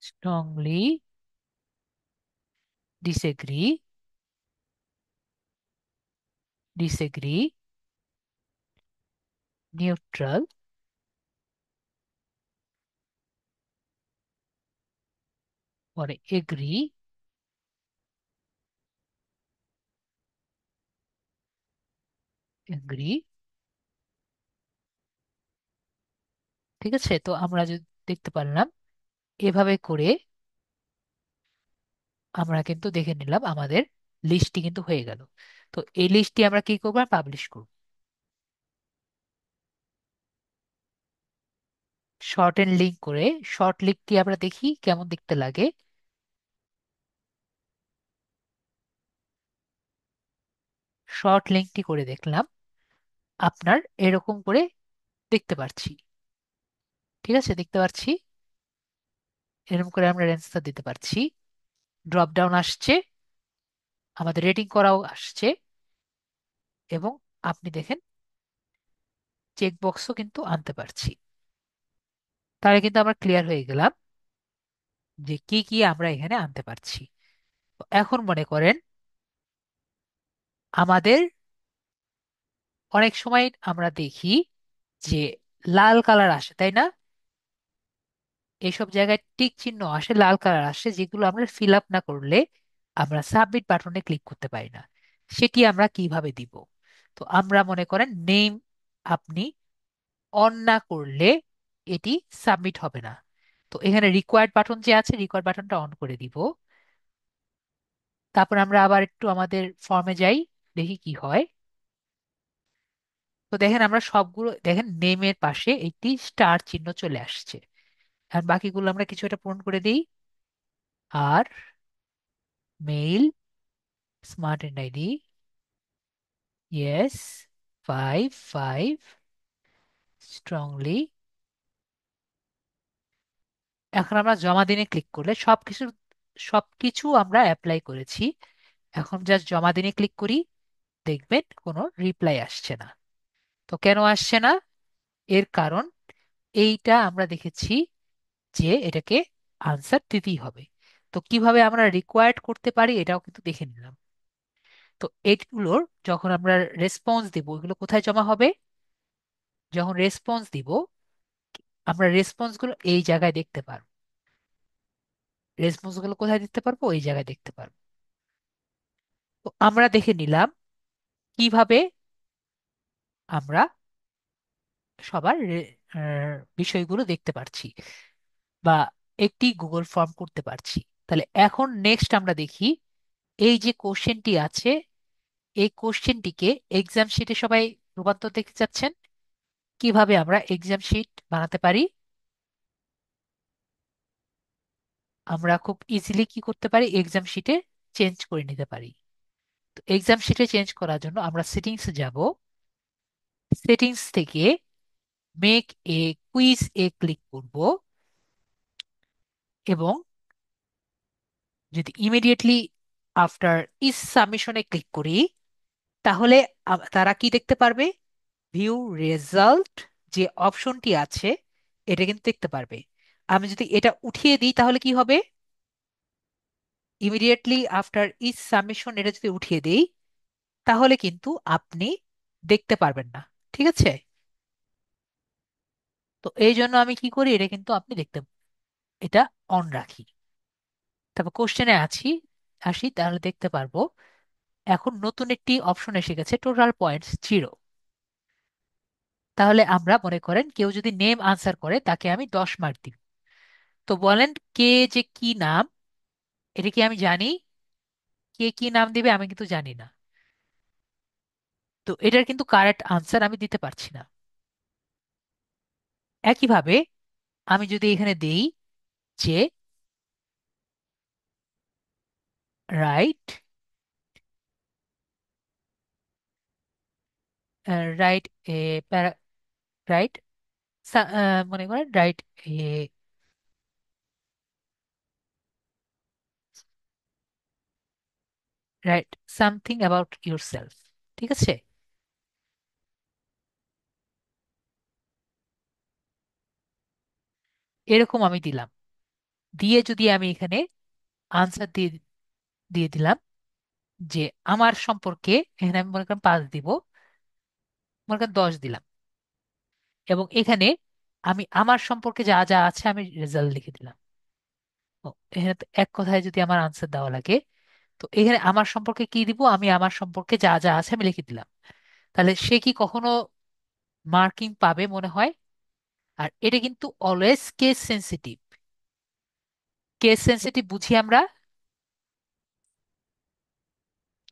স্ট্রংলি ডিসএগ্রি, ডিসএগ্রি, নিউট্রাল, পরে এগ্রি, এগ্রি। ঠিক আছে, তো আমরা যদি দেখতে পারলাম এভাবে করে আমরা কিন্তু দেখে নিলাম আমাদের লিস্টটি কিন্তু হয়ে গেল। তো এই লিস্টটি আমরা কি করবো, পাবলিশ করব। শর্ট এন্ড লিঙ্ক করে, শর্ট লিঙ্কটি আমরা দেখি কেমন দেখতে লাগে। শর্ট লিঙ্কটি করে দেখলাম আপনার এরকম করে দেখতে পাচ্ছি। ঠিক আছে, দেখতে পাচ্ছি এরকম করে আমরা অ্যান্সার দিতে পারছি। ড্রপ ডাউন আসছে, আমাদের রেটিং করাও আসছে, এবং আপনি দেখেন চেক বক্সও কিন্তু আনতে পারছি। তাহলে কিন্তু আমরা ক্লিয়ার হয়ে গেলাম যে কি কি আমরা এখানে আনতে পারছি। তো এখন মনে করেন আমাদের অনেক সময় আমরা দেখি যে লাল কালার আসে, তাই না? এইসব জায়গায় টিক চিহ্ন আসে, লাল কালার আসে, যেগুলো আমরা ফিল আপ না করলে আমরা সাবমিট বাটনে ক্লিক করতে পারি না। সেটি আমরা কিভাবে দিব? তো আমরা মনে করেন নেম আপনি অন না করলে এটি সাবমিট হবে না। তো এখানে রিকোয়ার্ড বাটন যে আছে, রিকোয়ার্ড বাটনটা অন করে দিব। তারপর আমরা আবার একটু আমাদের ফর্মে যাই, দেখি কি হয়। তো দেখেন আমরা সবগুলো, দেখেন নেমের পাশে একটি স্টার চিহ্ন চলে আসছে। আর বাকিগুলো আমরা কিছু একটা পূরণ করে দিই। আর mail, smart and ID, yes, 5 5, strongly. এখন আমরা জমা দিনে ক্লিক করলে সবকিছু আমরা অ্যাপ্লাই করেছি। এখন জাস্ট জমা দিনে ক্লিক করি, দেখবেন কোনো রিপ্লাই আসছে না। তো কেন আসছে না? এর কারণ এইটা আমরা দেখেছি যে এটাকে আনসার দিতেই হবে। তো কিভাবে আমরা রিকোয়ার্ড করতে পারি এটাও কিন্তু দেখে নিলাম। তো এইগুলোর যখন আমরা রেসপন্স দিব, এগুলো কোথায় জমা হবে? যখন রেসপন্স দিব, আমরা রেসপন্স গুলো এই জায়গায় দেখতে পারবো। রেসপন্স গুলো কোথায় দেখতে পারবো? এই জায়গায় দেখতে পারবো। তো আমরা দেখে নিলাম কিভাবে আমরা সবার বিষয়গুলো দেখতে পারছি বা একটি গুগল ফর্ম করতে পারছি। তাহলে এখন নেক্সট আমরা দেখি এই যে কোশ্চেনটি আছে, এই কোশ্চেনটিকে এক্সাম শিটে সবাই রূপান্তর দেখতে চাচ্ছেন। কিভাবে আমরা এক্সাম শিট বানাতে পারি? আমরা খুব ইজিলি কি করতে পারি, এক্সাম শিটে চেঞ্জ করে নিতে পারি। তো এক্সাম শিটে চেঞ্জ করার জন্য আমরা সেটিংস যাব। সেটিংস থেকে make a quiz A click করব, এবং যদি ইমিডিয়েটলি আফটার ইস সাবমিশনে ক্লিক করি, তাহলে তারা কি দেখতে পারবে? ভিউ রেজাল্ট যে অপশনটি আছে, এটা কিন্তু দেখতে পারবে। আমি যদি এটা উঠিয়ে দিই তাহলে কি হবে? ইমিডিয়েটলি আফটার ইচ সাবমিশন এটা যদি উঠিয়ে দেই, তাহলে কিন্তু আপনি দেখতে পারবেন না। ঠিক আছে? তো এই জন্য আমি কি করি, এটা কিন্তু আপনি দেখতে, এটা অন রাখি। তারপর কোশ্চেনে আসি, তাহলে দেখতে পারবো এখন নতুন একটি অপশন এসে গেছে, টোটাল পয়েন্টস 0। তাহলে আমরা মনে করেন কেউ যদি নেম আনসার করে তাকে আমি 10 মার্ক দিব। তো বলেন কে যে কি নাম, এটা কি আমি জানি? কে কি নাম দিবে আমি কিন্তু জানি না। তো এটার কিন্তু কারেক্ট আনসার আমি দিতে পারছি না। একইভাবে আমি যদি এখানে দেই যে রাইট, রাইট এ রাইট, মনে করেন write a, right something about your self. ঠিক আছে? এরকম আমি দিলাম। দিয়ে যদি আমি এখানে আনসার দিয়ে দিয়ে দিলাম যে আমার সম্পর্কে, এখানে আমি মনে করেন 5 দিব, মনে করেন 10 দিলাম, এবং এখানে আমি আমার সম্পর্কে যা যা আছে আমি রেজাল্ট লিখে দিলাম। ও, এখানে তো এক কথায় যদি আমার আনসার দেওয়া লাগে, তো এখানে আমার সম্পর্কে কি দিব? আমি আমার সম্পর্কে যা যা আছে আমি লিখে দিলাম। তাহলে সে কি কখনো মার্কিং পাবে মনে হয়? আর এটা কিন্তু always case sensitive. Case sensitive বুঝি আমরা।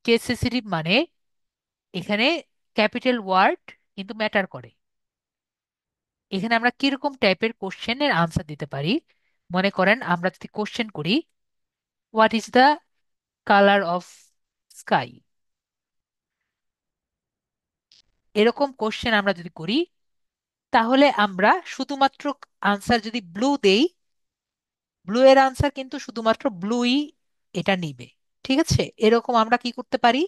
কেস সেন্সিটিভ মানে এখানে ক্যাপিটাল ওয়ার্ড কিন্তু ম্যাটার করে। এখানে আমরা কিরকম টাইপের কোশ্চেনের আনসার দিতে পারি? মনে করেন আমরা যদি কোশ্চেন করি, what is the colour of sky, এরকম কোশ্চেন আমরা যদি করি, তাহলে আমরা শুধুমাত্র আনসার যদি ব্লু দেই, ব্লু এর আনসার কিন্তু শুধুমাত্র ব্লুই এটা নিবে। ঠিক আছে? এরকম আমরা কি করতে পারি?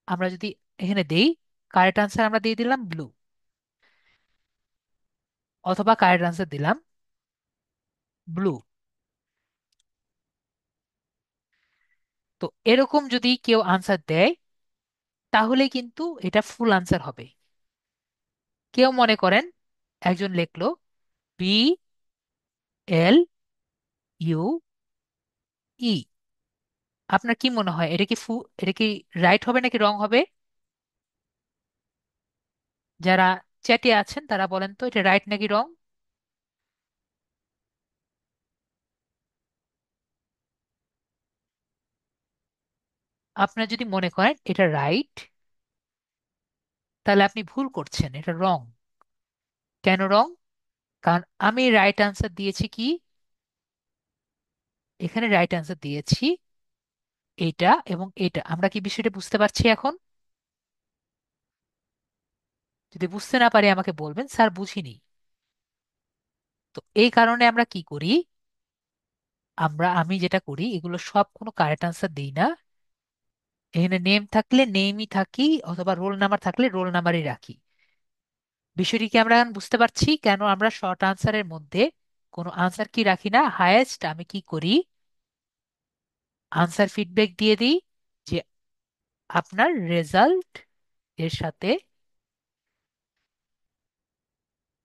আমরা যদি এখানে দেই কারেক্ট আনসার আমরা দিয়ে দিলাম ব্লু, অথবা কারেক্ট আনসার দিলাম ব্লু। তো এরকম যদি কেউ আনসার দেয় তাহলে কিন্তু এটা ফুল আনসার হবে। কেউ মনে করেন একজন লিখলো BLU, আপনার কি মনে হয় এটা কি রাইট হবে নাকি রং হবে? যারা চ্যাটে আছেন তারা বলেন তো এটা রাইট নাকি রং। আপনার যদি মনে করেন এটা রাইট, তাহলে আপনি ভুল করছেন, এটা রং। কেন রং? কারণ আমি রাইট আনসার দিয়েছি কি, এখানে রাইট আনসার দিয়েছি এটা এবং এটা। আমরা কি বিষয়টা বুঝতে পারছি এখন? যদি বুঝতে না পারি আমাকে বলবেন স্যার বুঝিনি। তো এই কারণে আমরা কি করি, আমি যেটা করি এগুলো সব কোনো কারেক্ট আনসার দিই না। এখানে নেম থাকলে নেমই থাকি, অথবা রোল নাম্বার থাকলে রোল নাম্বারই রাখি। বিষয়টি কি আমরা এখন বুঝতে পারছি কেন আমরা শর্ট আনসারের মধ্যে কোনো আনসার কি রাখি না? হায়েস্ট আমি কি করি, আনসার ফিডব্যাক দিয়ে দিই যে আপনার রেজাল্ট এর সাথে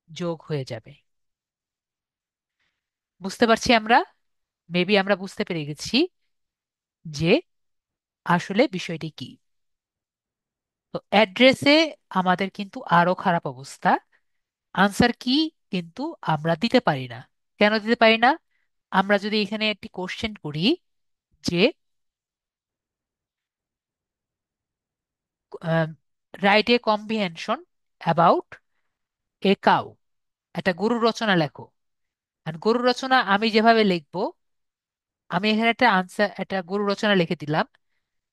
যোগ হয়ে যাবে। বুঝতে পারছি আমরা, মেবি আমরা বুঝতে পেরে গেছি যে আসলে বিষয়টি কি। তো অ্যাড্রেসে আমাদের কিন্তু আরো খারাপ অবস্থা। আনসার কি কিন্তু আমরা দিতে পারি না। কেন দিতে পারি না? আমরা যদি এখানে একটি কোশ্চেন করি যে write a comprehension about a cow, একটা গরু রচনা লেখো। আর গরু রচনা আমি যেভাবে লিখবো, আমি এখানে একটা গরু রচনা লিখে দিলাম,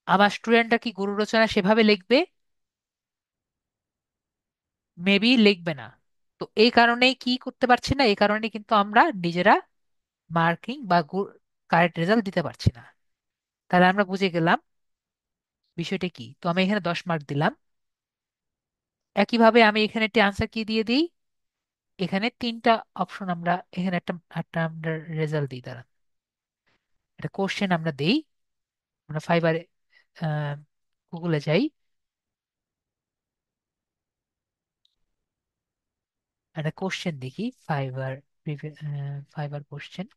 আমার স্টুডেন্টরা কি গরু রচনা সেভাবে লিখবে? মেবি লিখবে না। তো এই কারণেই কি করতে পারছি না, এই কারণে কিন্তু আমরা নিজেরা মার্কিং বা কারেক্ট রেজাল্ট দিতে পারছি না। তাহলে আমরা বুঝে গেলাম বিষয়টা কি। তো আমি এখানে 10 মার্ক দিলাম। একইভাবে আমি এখানে একটি আনসার কি দিয়ে দিই, এখানে তিনটা অপশন আমরা এখানে একটা একটা আমরা রেজাল্ট দিই। দাঁড়ান, একটা কোশ্চেন আমরা দেই। আমরা ফাইবারে গুগলে যাই, একটা কোশ্চেন দেখি ফাইবার কোশ্চেন।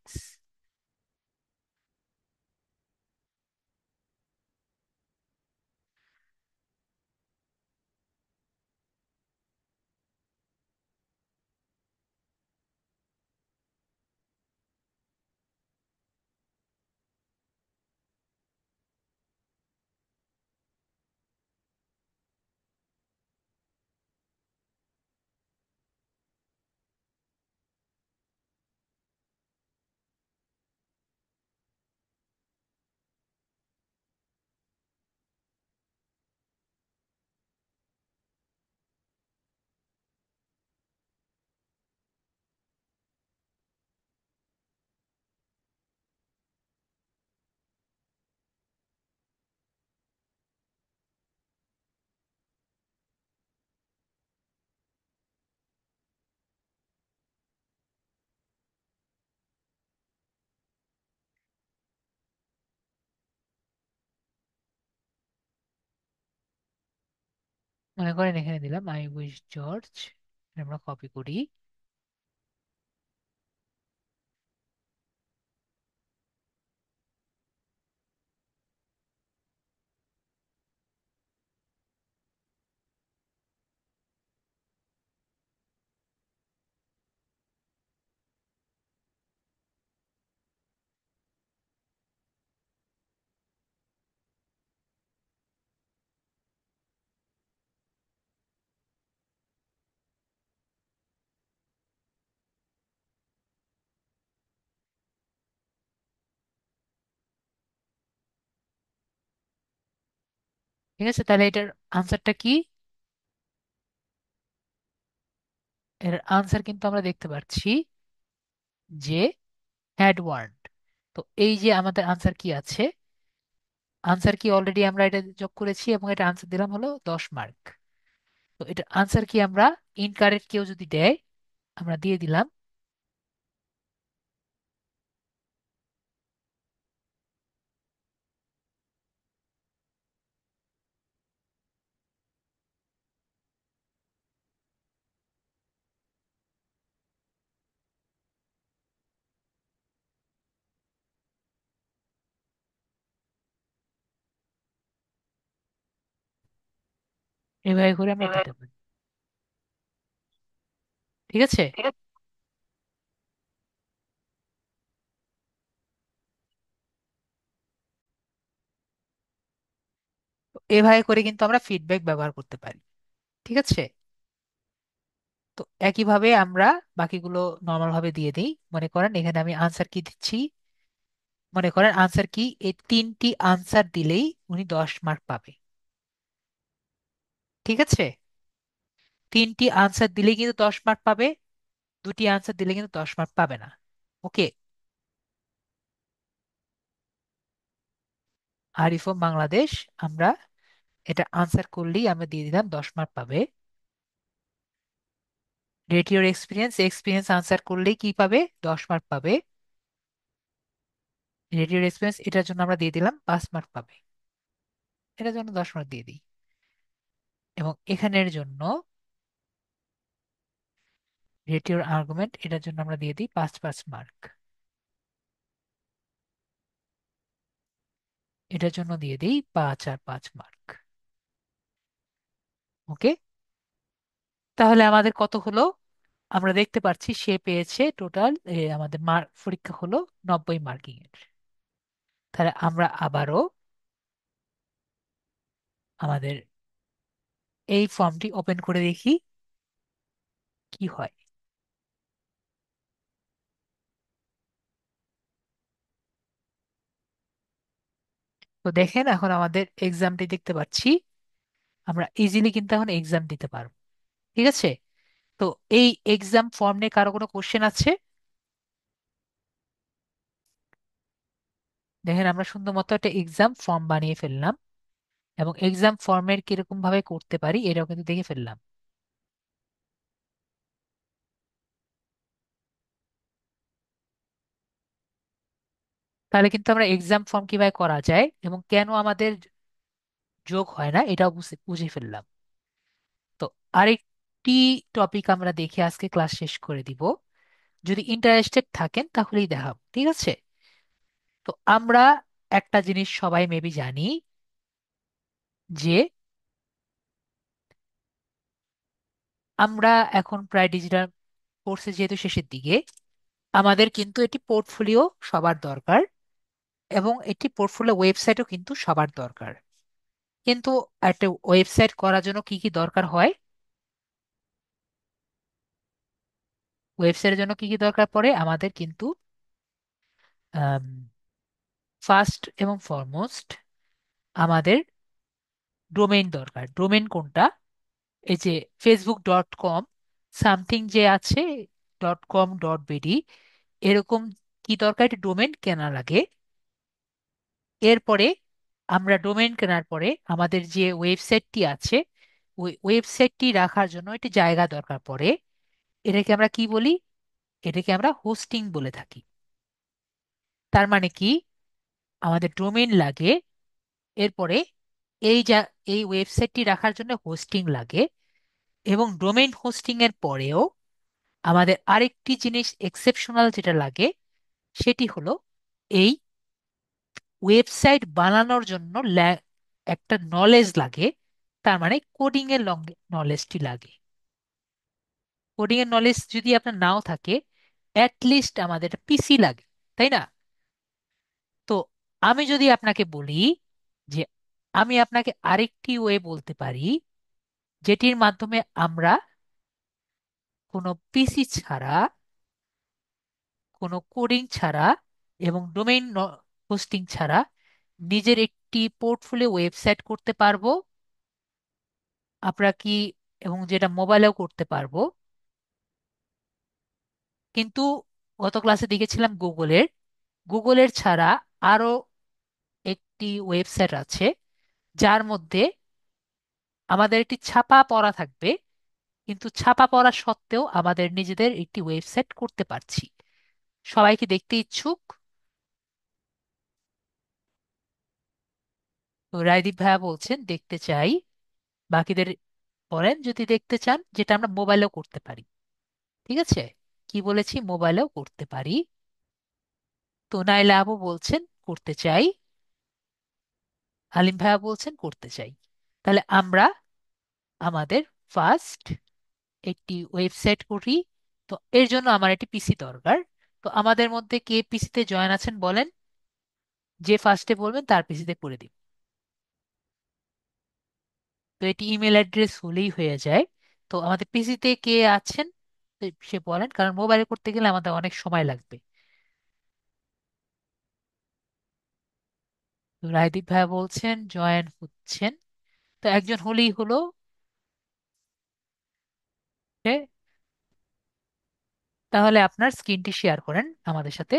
মনে করেন এখানে দিলাম আই উইশ জর্জ, আমরা কপি করি। ঠিক আছে, তাহলে এটার আনসারটা কি? এর আনসার কিন্তু আমরা দেখতে পাচ্ছি যে হ্যাড ওয়ার্ড। তো এই যে আমাদের আনসার কি আছে, আনসার কি অলরেডি আমরা এটা যোগ করেছি এবং এটা আনসার দিলাম হলো 10 মার্ক। তো এটা আনসার কি আমরা ইনকারেক্ট কেউ যদি দেয় আমরা দিয়ে দিলাম। এভাবে করে আমরা দিতে পারি। ঠিক আছে। তো এভাবে করে কিন্তু আমরা ফিডব্যাক ব্যবহার করতে পারি। ঠিক আছে। তো একইভাবে আমরা বাকিগুলো নর্মাল ভাবে দিয়ে দিই। মনে করেন এখানে আমি আনসার কি দিচ্ছি। মনে করেন আনসার কি, এই 3টি আনসার দিলেই উনি 10 মার্ক পাবে। ঠিক আছে। 3টি আনসার দিলেই কিন্তু 10 মার্ক পাবে, 2টি আনসার দিলে কিন্তু 10 মার্ক পাবে না। ওকে। আরিফ বাংলাদেশ, আমরা এটা আনসার করলেই আমরা দিয়ে দিলাম 10 মার্ক পাবে। Rate your experience, experience answer করলেই কি পাবে, 10 মার্ক পাবে। রেট ইউর এক্সপিরিয়েন্স এটার জন্য আমরা দিয়ে দিলাম 5 মার্ক পাবে। এটার জন্য 10 মার্ক দিয়ে দিই। এবং এখানের জন্য রেট ইউর আর্গুমেন্ট এটার জন্য আমরা দিয়ে দিই 5 5 মার্ক। এটার জন্য দিয়ে দিই 5 আর 5 মার্ক। ওকে। তাহলে আমাদের কত হলো? আমরা দেখতে পাচ্ছি সে পেয়েছে টোটাল, আমাদের মার্ক পরীক্ষা হলো 90 মার্কিং এর। তাহলে আমরা আবারও আমাদের এই ফর্মটি ওপেন করে দেখি কি হয়। তো দেখেন এখন আমাদের এক্সামটি দেখতে পাচ্ছি। আমরা ইজিলি কিন্তু এখন এক্সাম দিতে পারবো। ঠিক আছে। তো এই এক্সাম ফর্ম নিয়ে কারো কোনো কোশ্চেন আছে? দেখেন আমরা সুন্দর মতো একটা এক্সাম ফর্ম বানিয়ে ফেললাম, এবং এক্সাম ফর্মের কিরকম ভাবে করতে পারি এটাও কিন্তু দেখে ফেললাম। তাহলে কিন্তু আমরা এক্সাম ফর্ম কিভাবে করা যায় এবং কেন আমাদের যোগ হয় না এটাও বুঝে বুঝে ফেললাম। তো আরেকটি টপিক আমরা দেখে আজকে ক্লাস শেষ করে দিব। যদি ইন্টারেস্টেড থাকেন তাহলেই দেখাবো। ঠিক আছে। তো আমরা একটা জিনিস সবাই মেবি জানি, যে আমরা এখন প্রায় ডিজিটাল কোর্সে যেহেতু শেষের দিকে, আমাদের কিন্তু এটি পোর্টফোলিও সবার দরকার, এবং এটি পোর্টফোলিও ওয়েবসাইটও কিন্তু সবার দরকার। কিন্তু একটা ওয়েবসাইট করার জন্য কি কি দরকার হয়, ওয়েবসাইটের জন্য কি কি দরকার পড়ে আমাদের কিন্তু, ফার্স্ট এবং ফরমোস্ট আমাদের ডোমেইন দরকার। ডোমেইন কোনটা? এই যে facebook.com সামথিং যে আছে, .com.bd, এরকম কি দরকার, একটা ডোমেইন কেনা লাগে। এরপরে আমরা ডোমেইন কেনার পরে আমাদের যে ওয়েবসাইটটি আছে, ওই ওয়েবসাইটটি রাখার জন্য একটি জায়গা দরকার পড়ে। এটাকে আমরা কি বলি? এটাকে আমরা হোস্টিং বলে থাকি। তার মানে কি, আমাদের ডোমেইন লাগে, এরপরে এই ওয়েবসাইটটি রাখার জন্য হোস্টিং লাগে, এবং ডোমেইন হোস্টিং এর পরেও আমাদের আরেকটি জিনিস এক্সেপশনাল যেটা লাগে, সেটি হলো এই ওয়েবসাইট বানানোর জন্য একটা নলেজ লাগে। তার মানে কোডিং এর নলেজটি লাগে। কোডিং এর নলেজ যদি আপনার নাও থাকে, লিস্ট আমাদের পিসি লাগে, তাই না? তো আমি যদি আপনাকে বলি যে আমি আপনাকে আরেকটি ওয়ে বলতে পারি, যেটির মাধ্যমে আমরা কোনো পিসি ছাড়া, কোনো কোডিং ছাড়া এবং ডোমেইন হোস্টিং ছাড়া নিজের একটি পোর্টফোলিও ওয়েবসাইট করতে পারবো। আমরা কি, এবং যেটা মোবাইলেও করতে পারবো। কিন্তু গত ক্লাসে দেখেছিলাম গুগলের ছাড়া আরো একটি ওয়েবসাইট আছে, যার মধ্যে আমাদের একটি ছাপা পড়া থাকবে, কিন্তু ছাপা পড়া সত্ত্বেও আমাদের নিজেদের একটি ওয়েবসাইট করতে পারছি। সবাই কি দেখতে ইচ্ছুক? তো রায়দীপ ভাইয়া বলছেন দেখতে চাই। বাকিদের বলেন যদি দেখতে চান, যেটা আমরা মোবাইলেও করতে পারি। ঠিক আছে, কি বলেছি, মোবাইলেও করতে পারি। তো নাইলা আপু বলছেন করতে চাই। হালিম ভাইয়া বলছেন করতে চাই। তাহলে আমরা আমাদের ফার্স্ট একটি ওয়েবসাইট করি। তো এর জন্য আমার একটি পিসি দরকার। তো আমাদের মধ্যে কে পিসিতে জয়েন আছেন বলেন, যে ফার্স্টে বলবেন তার পিসিতে করে দিন। তো এটি ইমেল অ্যাড্রেস হলেই হয়ে যায়। তো আমাদের পিসিতে কে আছেন, তো সে বলেন, কারণ মোবাইলে করতে গেলে আমাদের অনেক সময় লাগবে। তো রায়দীপ ভাইয়া বলছেন জয়েন হচ্ছেন। তো একজন হলেই হলো। এ, তাহলে আপনার স্ক্রিনটি শেয়ার করেন আমাদের সাথে।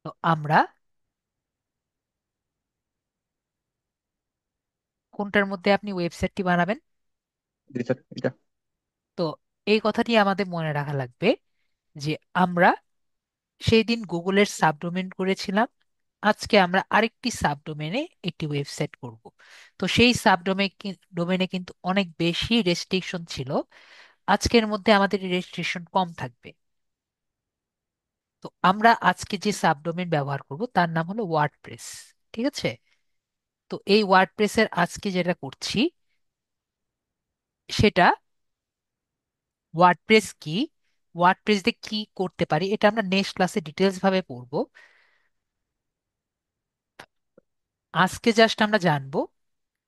তো আমরা কোনটার মধ্যে আপনি ওয়েবসাইটটি বানাবেন? জি স্যার, এটা। তো এই কথাটি আমাদের মনে রাখা লাগবে যে আমরা সেই দিন গুগলের সাবডোমেন করেছিলাম, আজকে আমরা আরেকটি সাবডোমেনে একটি ওয়েবসাইট করব। তো সেই ডোমেনে কিন্তু অনেক বেশি রেস্ট্রিকশন ছিল, আজকের মধ্যে আমাদের রেস্ট্রিকশন কম থাকবে। তো আমরা আজকে যে সাবডোমেন ব্যবহার করব তার নাম হলো ওয়ার্ডপ্রেস। ঠিক আছে, তো এই ওয়ার্ডপ্রেসের আজকে যেটা করছি সেটা, ওয়ার্ডপ্রেস কি, ওয়ার্ডপ্রেস দিয়ে কি করতে পারি, এটা আমরা নেক্সট ক্লাসে ডিটেলস ভাবে পড়বো। আজকে জাস্ট আমরা জানবো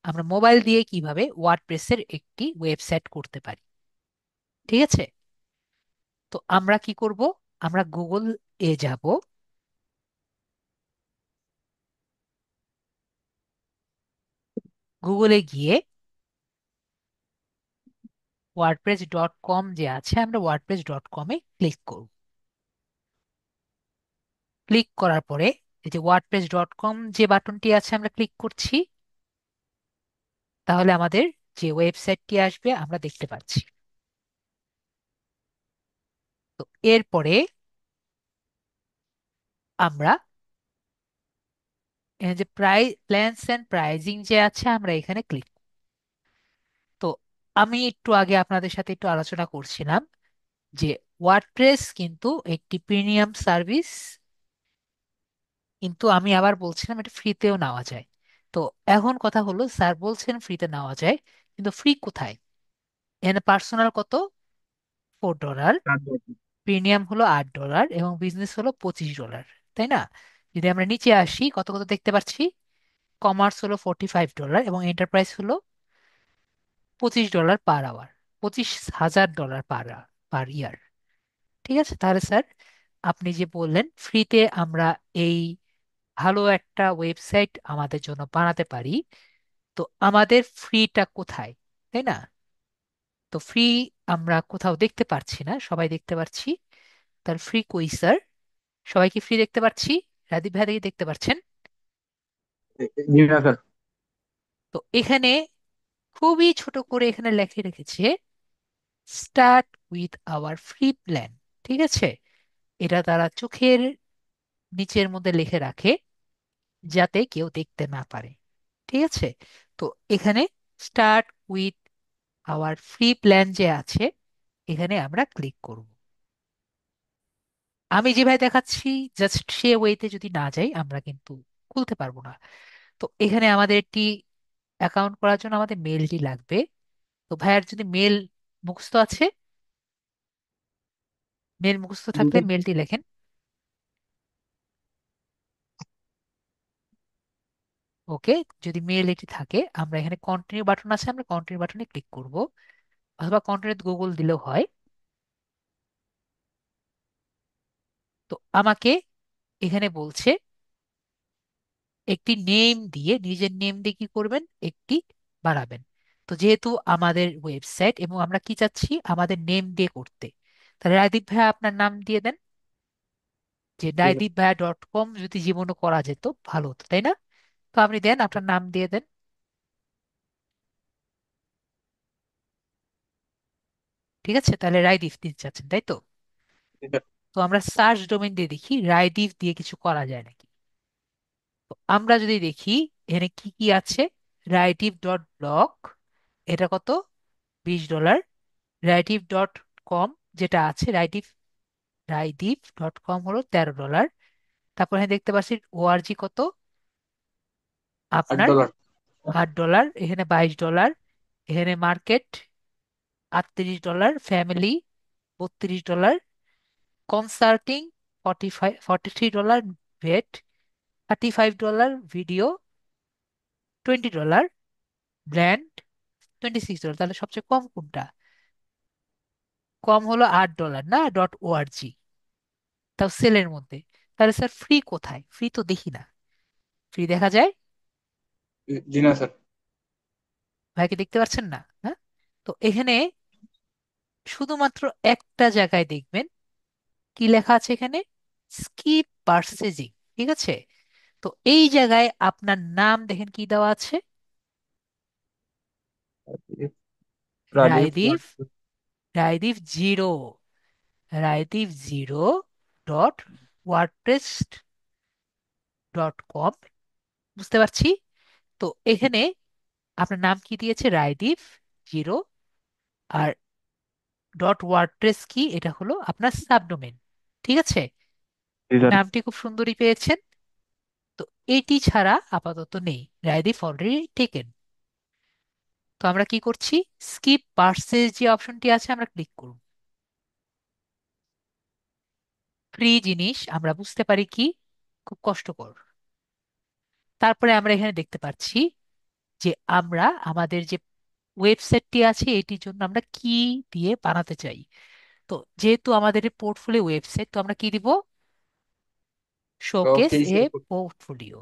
আমরা মোবাইল দিয়ে কিভাবে ওয়ার্ডপ্রেসের একটি ওয়েবসাইট করতে পারি। ঠিক আছে, তো আমরা কি করব, আমরা গুগল এ যাব। গুগলে গিয়ে wordpress.com যে আছে, আমরা wordpress.com-এ ক্লিক করব। ক্লিক করার পরে এই যে wordpress.com যে বাটনটি আছে আমরা ক্লিক করছি, তাহলে আমাদের যে ওয়েবসাইটটি আসবে আমরা দেখতে পাচ্ছি। তো এরপরে আমরা এই যে প্ল্যানস এন্ড প্রাইজিং যে আছে আমরা এখানে ক্লিক। তো আমি একটু আগে আপনাদের সাথে একটু আলোচনা করছিলাম যে ওয়ার্ডপ্রেস কিন্তু একটি প্রিমিয়াম সার্ভিস, কিন্তু আমি আবার বলছিলাম এটা ফ্রিতেও নেওয়া যায়। তো এখন কথা হলো, স্যার বলছেন ফ্রিতে নেওয়া যায়, কিন্তু ফ্রি কোথায়? এখানে পার্সোনাল কত, $4, প্রিমিয়াম হলো $8 এবং বিজনেস হলো $25, তাই না? যদি আমরা নিচে আসি কত কত দেখতে পাচ্ছি, কমার্স হলো $45 এবং এন্টারপ্রাইজ হলো $25 পার আওয়ার, $25,000 পার ইয়ার। ঠিক আছে, তাহলে স্যার আপনি যে বললেন ফ্রিতে আমরা এই ভালো একটা ওয়েবসাইট আমাদের জন্য বানাতে পারি, তো আমাদের ফ্রিটা কোথায়, তাই না? তো ফ্রি আমরা কোথাও দেখতে পারছি না, সবাই দেখতে পাচ্ছি। তার ফ্রি কই স্যার? সবাই কি ফ্রি দেখতে পাচ্ছি? রাদীপ ভাই দেখি দেখতে পাচ্ছেন? জি না স্যার। তো এখানে খুবই ছোট করে এখানে লেখে রেখেছে start with our free plan. ঠিক আছে, এটা তারা চোখের নিচের মধ্যে লিখে রাখে যাতে কেউ দেখতে না পারে। ঠিক আছে, তো এখানে start with our free plan যে আছে এখানে আমরা ক্লিক করব। আমি যেভাবে দেখাচ্ছি জাস্ট সে ওয়েতে যদি না যাই আমরা কিন্তু খুলতে পারবো না। তো এখানে আমাদের একটি অ্যাকাউন্ট করার জন্য আমাদের মেলটি লাগবে। তো ভাইয়ার যদি মেল মুখস্থ আছে, মেল মুখস্থ জি থাকলে স্যার। মেলটি লেখেন। ওকে, যদি মেল এটি থাকে আমরা এখানে কন্টিনিউ বাটন আছে, আমরা কন্টিনিউ বাটনে ক্লিক করব, অথবা কন্টিনিউ গুগল দিলেও হয়। তো আমাকে এখানে বলছে একটি নেম দিয়ে, নিজের নেম দিয়ে কি করবেন, একটি বানাবেন। তো যেহেতু আমাদের ওয়েবসাইট এবং আমরা কি চাচ্ছি আমাদের নেম দিয়ে করতে, তাহলে রায়দীপ ভাইয়া আপনার নাম দিয়ে দেন। যে ঠিক আছে। রায়দীপ ভাইয়া .com যদি জীবনও করা যেত ভালো হতো, তাই না? তো আপনি দেন, আপনার নাম দিয়ে দেন। ঠিক আছে, তাহলে রায়দীপ দিতে চাচ্ছেন, তাই তো? ঠিক আছে। তো আমরা সার্চ ডোমেন দিয়ে দেখি রায়দীপ দিয়ে কিছু করা যায় নাকি। তো আমরা যদি দেখি এখানে কি কি আছে, রাইটিভ.ব্লগ, এটা কত, $20। রাইটিভ.কম, যেটা আছে রাইটিভ.কম হলো $13। তারপর এখানে দেখতে পাচ্ছি ওআরজি কত, আট আপনার ডলার $8, এখানে $22, এখানে মার্কেট $38, ফ্যামিলি $32, কনসাল্টিং $43, ভেট $35, ভিডিও $20, ব্র্যান্ড $26। তাহলে সবচেয়ে কম কোনটা? কম হলো $8 না, .org, তাও সেলের মধ্যে। তাহলে স্যার ফ্রি কোথায়? ফ্রি তো দেখি না। ফ্রি দেখা যায়? জি না স্যার। ভাইকে দেখতে পাচ্ছেন না? হ্যাঁ। তো এখানে শুধুমাত্র একটা জায়গায় দেখবেন কি লেখা আছে এখানে, স্কিপ পারচেজিং। ঠিক আছে, তো এই জায়গায় আপনার নাম দেখেন কি দেওয়া আছে, রাজীব রায়দীপ, রায়দীপ 0, রায়দীপ 0 .wordpress.com। বুঝতে পারছি। তো এখানে আপনার নাম কি দিয়েছে, রায়দীপ 0, আর .wordpress কি, এটা হলো আপনার সাবডোমেন। ঠিক আছে, জি স্যার। নামটি খুব সুন্দরই পেয়েছেন। তো এটি ছাড়া আপাতত নেই, রায়দীপ অলরেডি টেকেন। তো আমরা কি করছি, স্কিপ পার্সেস যে অপশনটি আছে আমরা ক্লিক করব। ফ্রি জিনিস আমরা বুঝতে পারি কি খুব কষ্টকর। তারপরে আমরা এখানে দেখতে পাচ্ছি যে আমরা আমাদের যে ওয়েবসাইটটি আছে এটির জন্য আমরা কি দিয়ে বানাতে চাই। তো যেহেতু আমাদের পোর্টফোলিও ওয়েবসাইট, তো আমরা কি দিব, শোকেস ওকে এ স্যার। পোর্টফোলিও।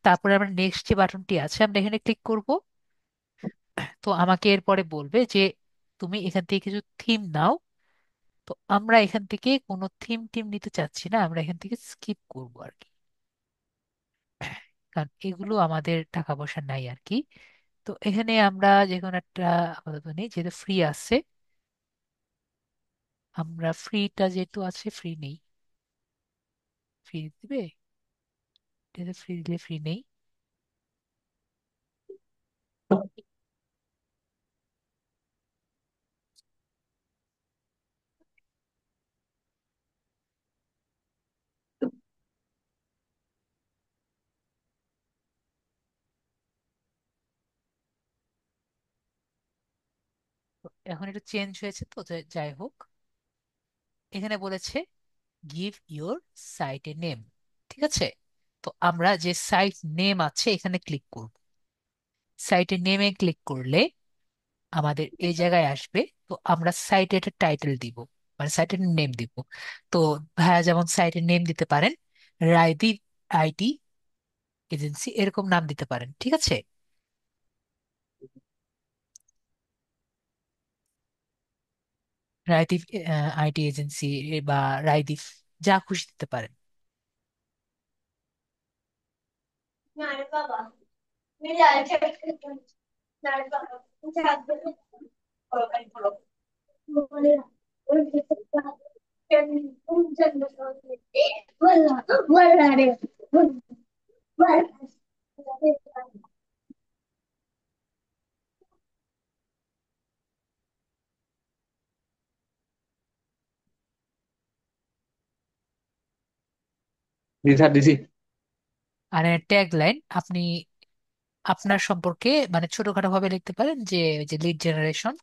তারপরে আমরা নেক্সট যে বাটনটি আছে আমরা এখানে ক্লিক করব। তো আমাকে এরপরে বলবে যে তুমি এখান থেকে কিছু থিম নাও। তো আমরা এখান থেকে কোনো থিম টিম নিতে চাচ্ছি না, আমরা এখান থেকে স্কিপ করব আর কি, কারণ এগুলো আমাদের টাকা পয়সা নাই আর কি। তো এখানে আমরা যে কোনো একটা আপাতত নেই, যেহেতু ফ্রি আছে, আমরা ফ্রিটা যেহেতু আছে ফ্রি নেই। ফ্রি দিবে, যেহেতু ফ্রি দিলে ফ্রি নেই। তো এখন একটু চেঞ্জ হয়েছে, তো যাই হোক, এখানে বলেছে give your site a name. ঠিক আছে, তো আমরা যে সাইট নেম আছে এখানে ক্লিক করব। সাইটের নেমে ক্লিক করলে আমাদের এই জায়গায় আসবে। তো আমরা সাইটে একটা টাইটেল দিব, মানে সাইটের নেম দিব। তো ভাইয়া যেমন সাইটের নেম দিতে পারেন রায়দীপ আইটি এজেন্সি, এরকম নাম দিতে পারেন। ঠিক আছে, রায়দীপ আইটি এজেন্সি বা রায়দীপ, যা খুশি দিতে পারেন। জি স্যার দিছি। আর ট্যাগ লাইন আপনি আপনার সম্পর্কে মানে ছোটখাটো ভাবে লিখতে পারেন, যে ওই যে লিড জেনারেশন,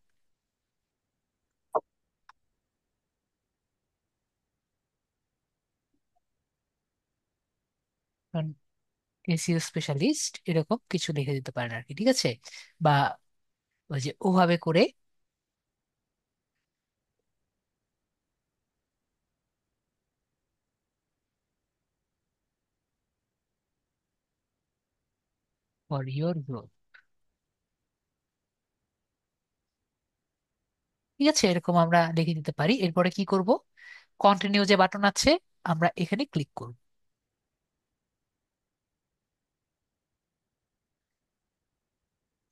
এসইও স্পেশালিস্ট, এরকম কিছু লিখে দিতে পারেন আর কি। ঠিক আছে, বা ওই যে ওভাবে করে ফর ইয়োর গ্রোথ। ঠিক আছে, এরকম আমরা লিখে দিতে পারি। এরপরে কি করব, কন্টিনিউ যে বাটন আছে আমরা এখানে ক্লিক করব।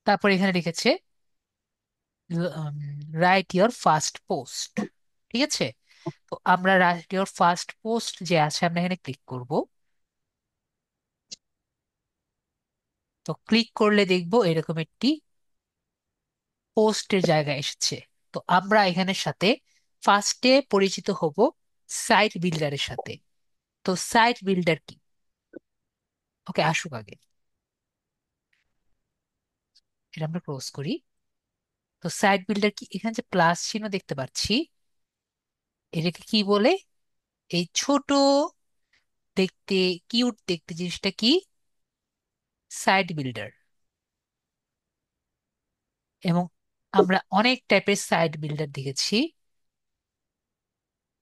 তারপর এখানে লিখেছে রাইট ইয়োর ফার্স্ট পোস্ট। ঠিক আছে, তো আমরা রাইট ইয়োর ফার্স্ট পোস্ট যে আছে আমরা এখানে ক্লিক করব। তো ক্লিক করলে দেখবো এরকম একটি পোস্টের জায়গা এসেছে। তো আমরা এখানের সাথে ফার্স্টে পরিচিত হব সাইট বিল্ডারের সাথে। তো সাইট বিল্ডার কি, ওকে আসুক আগে, এটা আমরা ক্লোজ করি। তো সাইট বিল্ডার কি, এখানে যে প্লাস চিহ্ন দেখতে পাচ্ছি এটাকে কি বলে, এই ছোট দেখতে, কিউট দেখতে জিনিসটা কি, সাইট বিল্ডার। এবং আমরা অনেক টাইপের সাইট বিল্ডার দেখেছি।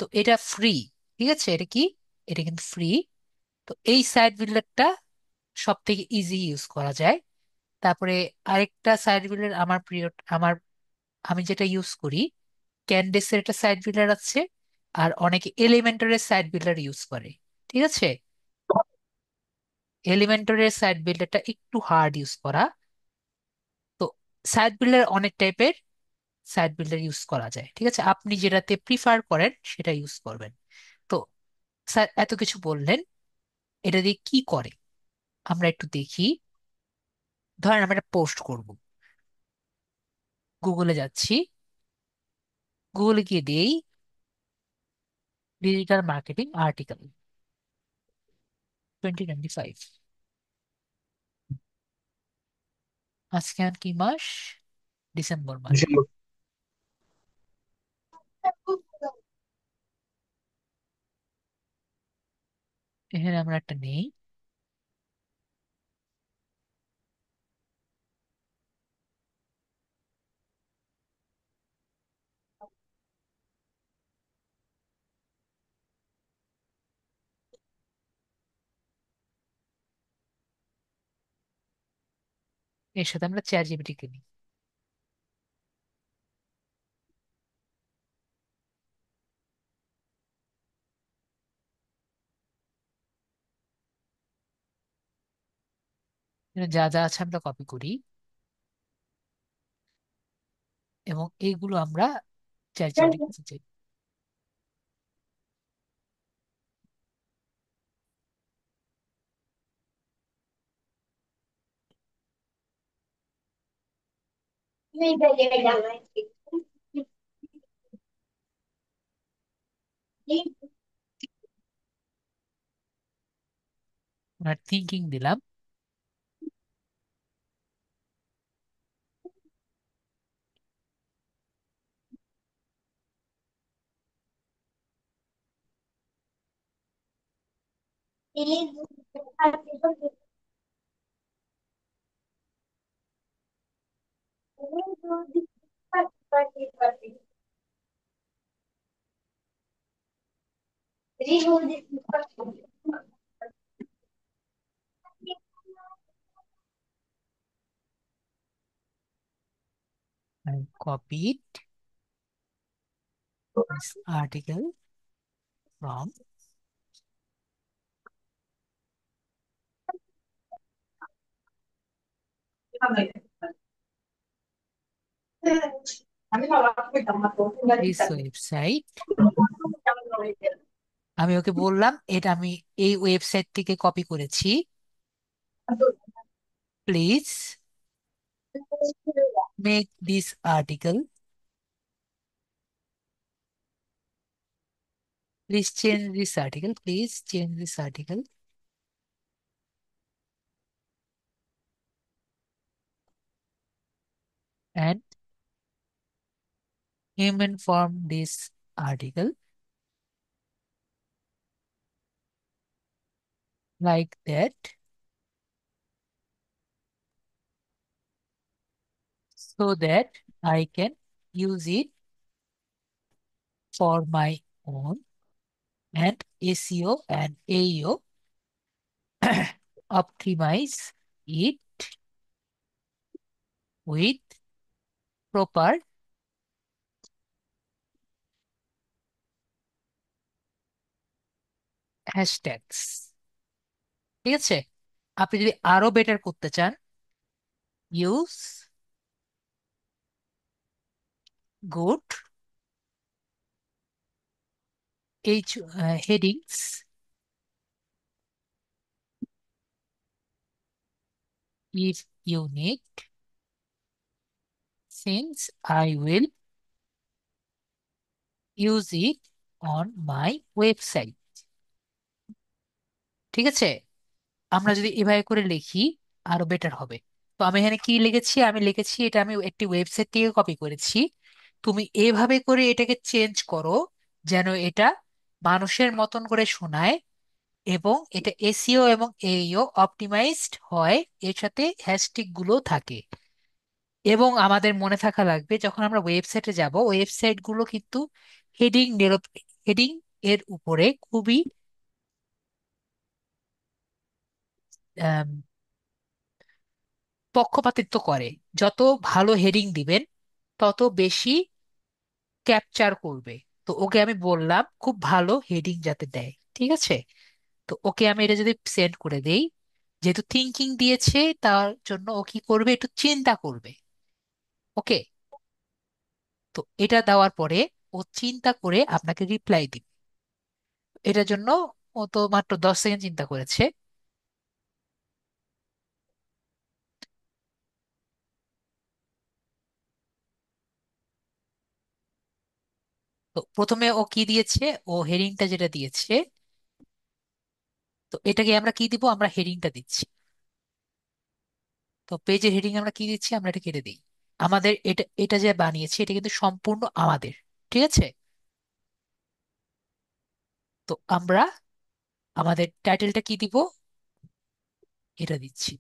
তো এটা ফ্রি, ঠিক আছে, এটা কি, এটা কিন্তু ফ্রি। তো এই সাইট বিল্ডারটা সব থেকে ইজি ইউজ করা যায়। তারপরে আরেকটা সাইট বিল্ডার আমার প্রিয়, আমার, আমি যেটা ইউজ করি, ক্যানভেসের একটা সাইট বিল্ডার আছে, আর অনেকে এলিমেন্টরের সাইট বিল্ডার ইউজ করে। ঠিক আছে, এলিমেন্টরের সাইট বিল্ডারটা একটু হার্ড ইউজ করা। তো সাইট বিল্ডার অনেক টাইপের সাইট বিল্ডার ইউজ করা যায়। ঠিক আছে, আপনি যেটাতে প্রিফার করেন সেটা ইউজ করবেন। তো স্যার এত কিছু বললেন, এটা দিয়ে কি করে আমরা একটু দেখি। ধরেন আমরা একটা পোস্ট করব, গুগলে যাচ্ছি, গুগলে গিয়ে দিই ডিজিটাল মার্কেটিং আর্টিকেল 2025। আজকে আর কি মাস, ডিসেম্বর মাস। ডিসেম্বর। এখানে আমরা একটা নেই, এর সাথে আমরা চ্যাট জিপিটি কে নিই। এখানে যা যা আছে আমরা কপি করি, এবং এইগুলো আমরা চ্যাট জিপিটি কাছে চাই। আমরা থিঙ্কিং দিলাম, I copied this article from this website। আমি ওকে বললাম এটা আমি এই ওয়েবসাইট থেকে কপি করেছি, please make this article, please change this article, please change this article and human form this article like that, so that I can use it for my own and SEO and AEO optimize it with proper hashtags. ঠিক আছে, আপনি যদি আরো better করতে চান, use good H headings if you need, since I will use it on my website। ঠিক আছে, আমরা যদি এভাবে করে লিখি আরো বেটার হবে। তো আমি এখানে কি লিখেছি, আমি লিখেছি এটা আমি একটি ওয়েবসাইট থেকে কপি করেছি। তুমি এভাবে করে এটাকে চেঞ্জ করো যেন এটা মানুষের মতন করে শোনায়, এবং এটা এসইও এবং এইও অপটিমাইজড হয়, এর সাথে হ্যাশট্যাগ গুলো থাকে। এবং আমাদের মনে থাকা লাগবে যখন আমরা ওয়েবসাইটে যাব, ওয়েবসাইট গুলো কিন্তু হেডিং হেডিং এর উপরে খুবই আম, পক্ষপাতিত্ব করে। যত ভালো হেডিং দিবেন তত বেশি ক্যাপচার করবে। তো ওকে আমি বললাম খুব ভালো হেডিং যাতে দেয়। ঠিক আছে, তো ওকে আমি এটা যদি সেন্ড করে দেই, যেহেতু থিঙ্কিং দিয়েছে তার জন্য ও কি করবে, একটু চিন্তা করবে। ওকে, তো এটা দেওয়ার পরে ও চিন্তা করে আপনাকে রিপ্লাই দিবে। এটার জন্য ও তো মাত্র 10 সেকেন্ড চিন্তা করেছে। তো প্রথমে ও কি দিয়েছে, ও হেডিংটা যেটা দিয়েছে, তো এটাকে আমরা কি দিব, আমরা হেডিংটা দিচ্ছি। তো পেজের হেডিং আমরা কি দিচ্ছি, আমরা এটা কেটে দিই। আমাদের এটা এটা যে বানিয়েছি এটা কিন্তু সম্পূর্ণ আমাদের। ঠিক আছে, তো আমরা আমাদের টাইটেলটা কি দিব, এটা দিচ্ছি।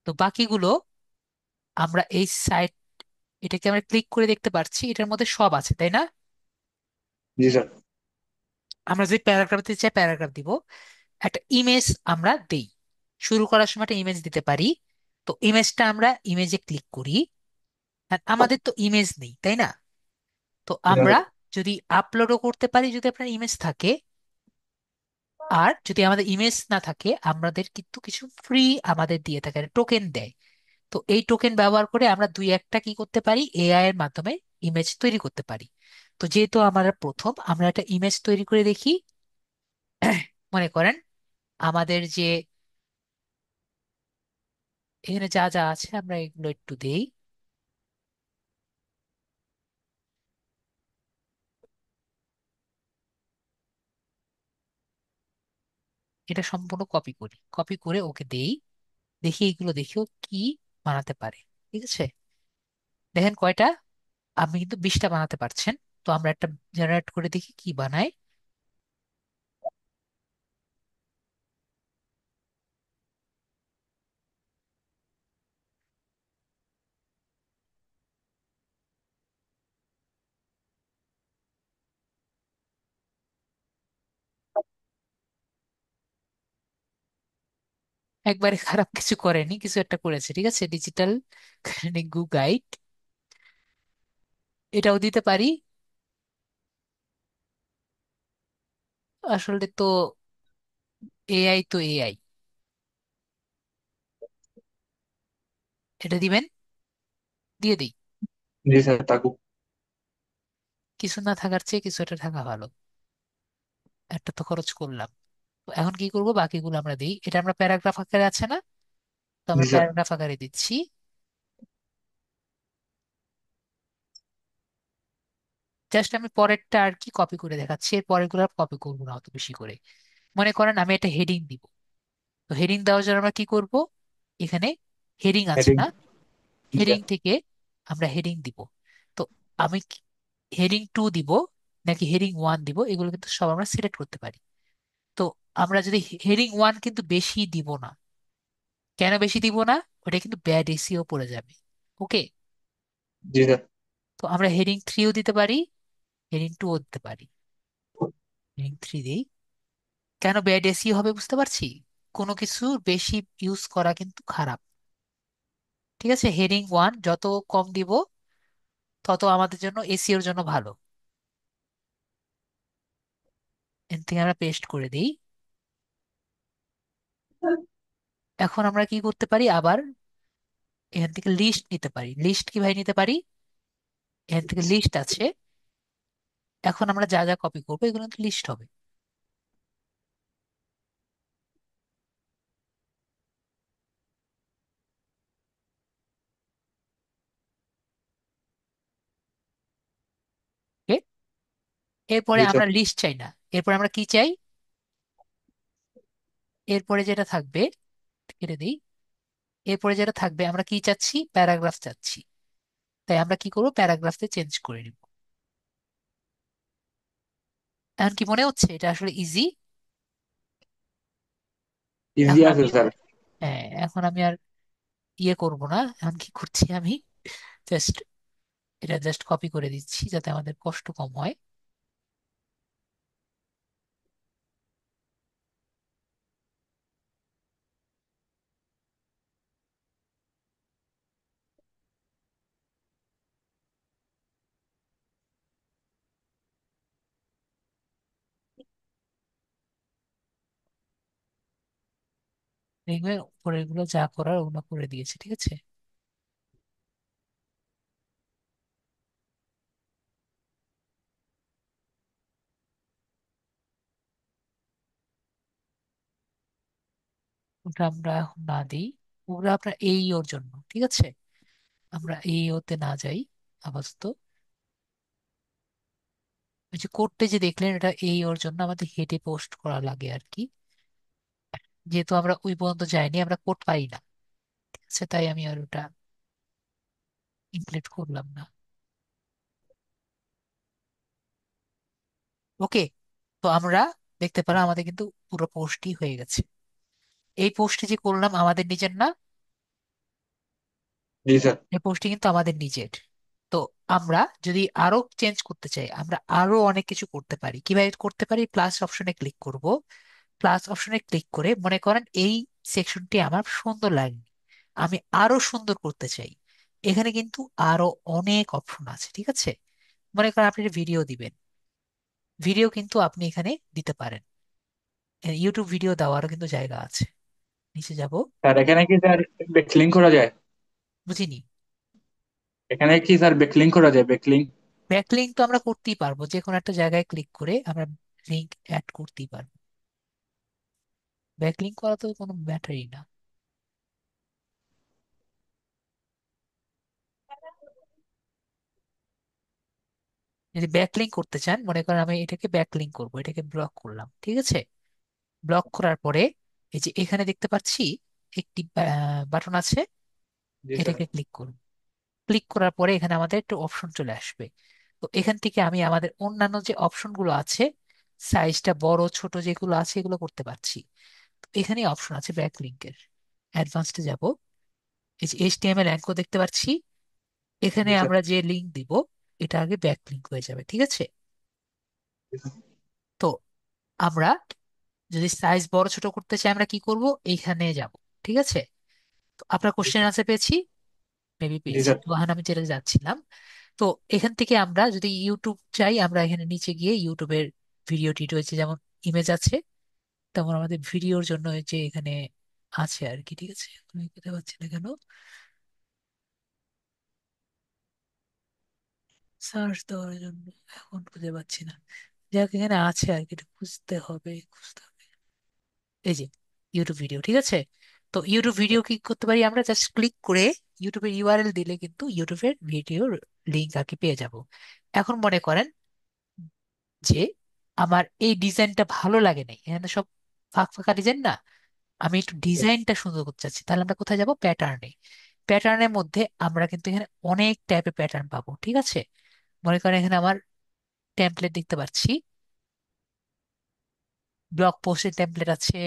তো বাকিগুলো আমরা এই সাইট, এটাকে আমরা ক্লিক করে দেখতে পাচ্ছি এটার মধ্যে সব আছে, তাই না? জি স্যার। আমরা যদি প্যারাগ্রাফ দিতে চাই প্যারাগ্রাফ দিব। একটা ইমেজ আমরা দেই, শুরু করার সময় একটা ইমেজ দিতে পারি। তো ইমেজটা আমরা ইমেজে ক্লিক করি। আর আমাদের তো ইমেজ নেই, তাই না? তো জি না আমরা স্যার। যদি আপলোডও করতে পারি যদি আপনার ইমেজ থাকে। আর যদি আমাদের ইমেজ না থাকে, আমাদের কিন্তু কিছু ফ্রি আমাদের দিয়ে থাকে, টোকেন দেয়। তো এই টোকেন ব্যবহার করে আমরা দুই একটা কি করতে পারি, এআই এর মাধ্যমে ইমেজ তৈরি করতে পারি। তো যেহেতু আমরা প্রথম, আমরা একটা ইমেজ তৈরি করে দেখি। মনে করেন আমাদের যে এখানে যা যা আছে আমরা এগুলো একটু দেই। এটা সম্পূর্ণ কপি করি, কপি করে ওকে দেই। দেখি এগুলো দেখেও কি বানাতে পারে। ঠিক আছে, দেখেন কয়টা, আপনি কিন্তু 20টা বানাতে পারছেন। তো আমরা একটা জেনারেট করে দেখি কি বানায়। একবারে খারাপ কিছু করেনি, কিছু একটা করেছে। ঠিক আছে, ডিজিটাল গু গাইড, এটাও দিতে পারি। আসলে তো এআই তো এআই, এটা দিবেন, দিয়ে দিই। জি স্যার থাকুক। কিছু না থাকার চেয়ে কিছু একটা থাকা ভালো। একটা তো খরচ করলাম। তো এখন কি করব, বাকিগুলো আমরা দিই। এটা আমরা প্যারাগ্রাফ আকারে আছে না, তো জি আমরা স্যার। প্যারাগ্রাফ আকারে দিচ্ছি। জাস্ট আমি পরেরটা আর কি কপি করে দেখাচ্ছি, এর পরেরগুলো কপি করবো না অত বেশি করে। মনে করেন আমি একটা হেডিং দিব। তো হেডিং দেওয়ার জন্য আমরা কি করব, এখানে হেডিং আছে হেডিং। না, জি হেডিং স্যার। থেকে আমরা হেডিং দিব। তো আমি হেডিং 2 দিব নাকি হেডিং 1 দিব, এগুলো কিন্তু সব আমরা সিলেক্ট করতে পারি। তো আমরা যদি হেডিং 1 কিন্তু বেশি দিব না। কেন বেশি দিব না, ওটা কিন্তু ব্যাড এসইও পড়ে যাবে। ওকে, জি স্যার। তো আমরা হেডিং 3ও দিতে পারি, হেডিং 2ও দিতে পারি। হেডিং 3 দিই। কেন ব্যাড এসইও হবে বুঝতে পারছি, কোনো কিছু বেশি ইউজ করা কিন্তু খারাপ। ঠিক আছে, হেডিং 1 যত কম দিব তত আমাদের জন্য এসিওর জন্য ভালো। এর থেকে আমরা পেস্ট করে দিই। এখন আমরা কি করতে পারি আবার, এখান থেকে লিস্ট নিতে পারি। লিস্ট কিভাবে নিতে পারি, এখান থেকে লিস্ট আছে। এখন আমরা যা যা কপি করবো এগুলো কিন্তু লিস্ট হবে। ওকে, এরপরে জি স্যার। আমরা লিস্ট চাই না। এরপরে আমরা কি চাই, এরপরে যেটা থাকবে, কেটে দিই। এরপরে যেটা থাকবে আমরা কি চাচ্ছি, প্যারাগ্রাফ চাচ্ছি। তাই আমরা কি করবো, প্যারাগ্রাফে চেঞ্জ করে নিব। এখন কি মনে হচ্ছে এটা আসলে ইজি? ইজি এখন আছে আমি, স্যার। হ্যাঁ, এখন আমি আর ইয়ে করব না। এখন কি করছি আমি, জাস্ট এটা জাস্ট কপি করে দিচ্ছি যাতে আমাদের কষ্ট কম হয়। দেখবে পরের গুলো যা করার ওগুলো করে দিয়েছে, ঠিক আছে। ওটা আমরা এখন না দিই, ওগুলো আপনার এই ওর জন্য, ঠিক আছে। আমরা এই ওতে না যাই আপাতত। ওই যে কোডটা যে দেখলেন, এটা এই ওর জন্য আমাদের হেডে পোস্ট করা লাগে আর কি। যেহেতু আমরা ওই পর্যন্ত যাইনি, আমরা কোড পাই না, ঠিক আছে, তাই আমি আর ওটা ইনক্লুড করলাম না। ওকে, তো আমরা দেখতে পেলাম আমাদের কিন্তু পুরো পোস্টই হয়ে গেছে। এই পোস্টে যে করলাম আমাদের নিজের না, জি স্যার। এই পোস্টটি কিন্তু আমাদের নিজের। তো আমরা যদি আরো চেঞ্জ করতে চাই, আমরা আরো অনেক কিছু করতে পারি। কিভাবে করতে পারি, প্লাস অপশনে ক্লিক করব। প্লাস অপশনে ক্লিক করে মনে করেন এই সেকশনটি আমার সুন্দর লাগবে, আমি আরো সুন্দর করতে চাই। এখানে কিন্তু আরো অনেক অপশন আছে, ঠিক আছে। মনে করেন আপনি ভিডিও দিবেন, ভিডিও কিন্তু আপনি এখানে দিতে পারেন। ইউটিউব ভিডিও দেওয়ারও কিন্তু জায়গা আছে। নিচে যাব। স্যার এখানে কি স্যার ব্যাকলিং করা যায়? বুঝিনি। এখানে কি স্যার ব্যাকলিং করা যায়, ব্যাকলিং? ব্যাকলিঙ্ক তো আমরা করতেই পারবো, যে কোনো একটা জায়গায় ক্লিক করে আমরা লিঙ্ক অ্যাড করতেই পারবো। ব্যাকলিঙ্ক করা তো কোনো ম্যাটারই না। যদি ব্যাকলিঙ্ক করতে চান, মনে করেন আমি এটাকে ব্যাকলিঙ্ক করব, এটাকে ব্লক করলাম, ঠিক আছে। ব্লক করার পরে এই যে এখানে দেখতে পাচ্ছি একটি বাটন আছে, জি স্যার। এটাকে ক্লিক করব। ক্লিক করার পরে এখানে আমাদের একটা অপশন চলে আসবে। তো এখান থেকে আমি আমাদের অন্যান্য যে অপশনগুলো আছে, সাইজটা বড় ছোট যেগুলো আছে এগুলো করতে পারছি। তো এখানে অপশন আছে ব্যাকলিঙ্কের, অ্যাডভান্সডে যাব। এই যে এইচটিএমএল অ্যাঙ্কো দেখতে পাচ্ছি, এখানে জি স্যার। আমরা যে লিঙ্ক দিব এটা আগে ব্যাকলিঙ্ক হয়ে যাবে, ঠিক আছে। জি স্যার। তো আমরা যদি সাইজ বড় ছোট করতে চাই আমরা কি করব, এইখানে যাব, ঠিক আছে। তো আপনার জি কোশ্চেন স্যার। আছে পেয়েছি, মেবি জি পেয়েছি, স্যার। তো এখন আমি যেটা যাচ্ছিলাম। তো এখান থেকে আমরা যদি ইউটিউব চাই, আমরা এখানে নিচে গিয়ে ইউটিউবের ভিডিও টিডিও হচ্ছে, যেমন ইমেজ আছে তেমন আমাদের ভিডিওর জন্য এই যে এখানে আছে আর কি, ঠিক আছে। আমি কোথায় পাচ্ছি না কেন, সার্চ দেওয়ার জন্য এখন খুঁজে পাচ্ছি না। যাক, এখানে আছে আর কি, এটা খুঁজতে হবে, খুঁজতে হবে। এই যে ইউটিউব ভিডিও, ঠিক আছে। তো ইউটিউব ভিডিও কি করতে পারি, আমরা জাস্ট ক্লিক করে ইউটিউবের ইউআরএল দিলে কিন্তু ইউটিউবের ভিডিওর লিঙ্ক আর কি পেয়ে যাব। এখন মনে করেন যে আমার এই ডিজাইনটা ভালো লাগে নাই, এখানে সব ফাঁক ফাঁকা ডিজাইন না, আমি একটু ডিজাইনটা সুন্দর করতে চাচ্ছি, তাহলে আমরা কোথায় যাব, প্যাটার্নে। প্যাটার্নের মধ্যে আমরা কিন্তু এখানে অনেক টাইপের প্যাটার্ন পাবো, ঠিক আছে। মনে করেন এখানে আমার টেমপ্লেট দেখতে পাচ্ছি, ব্লগ পোস্টের টেমপ্লেট আছে,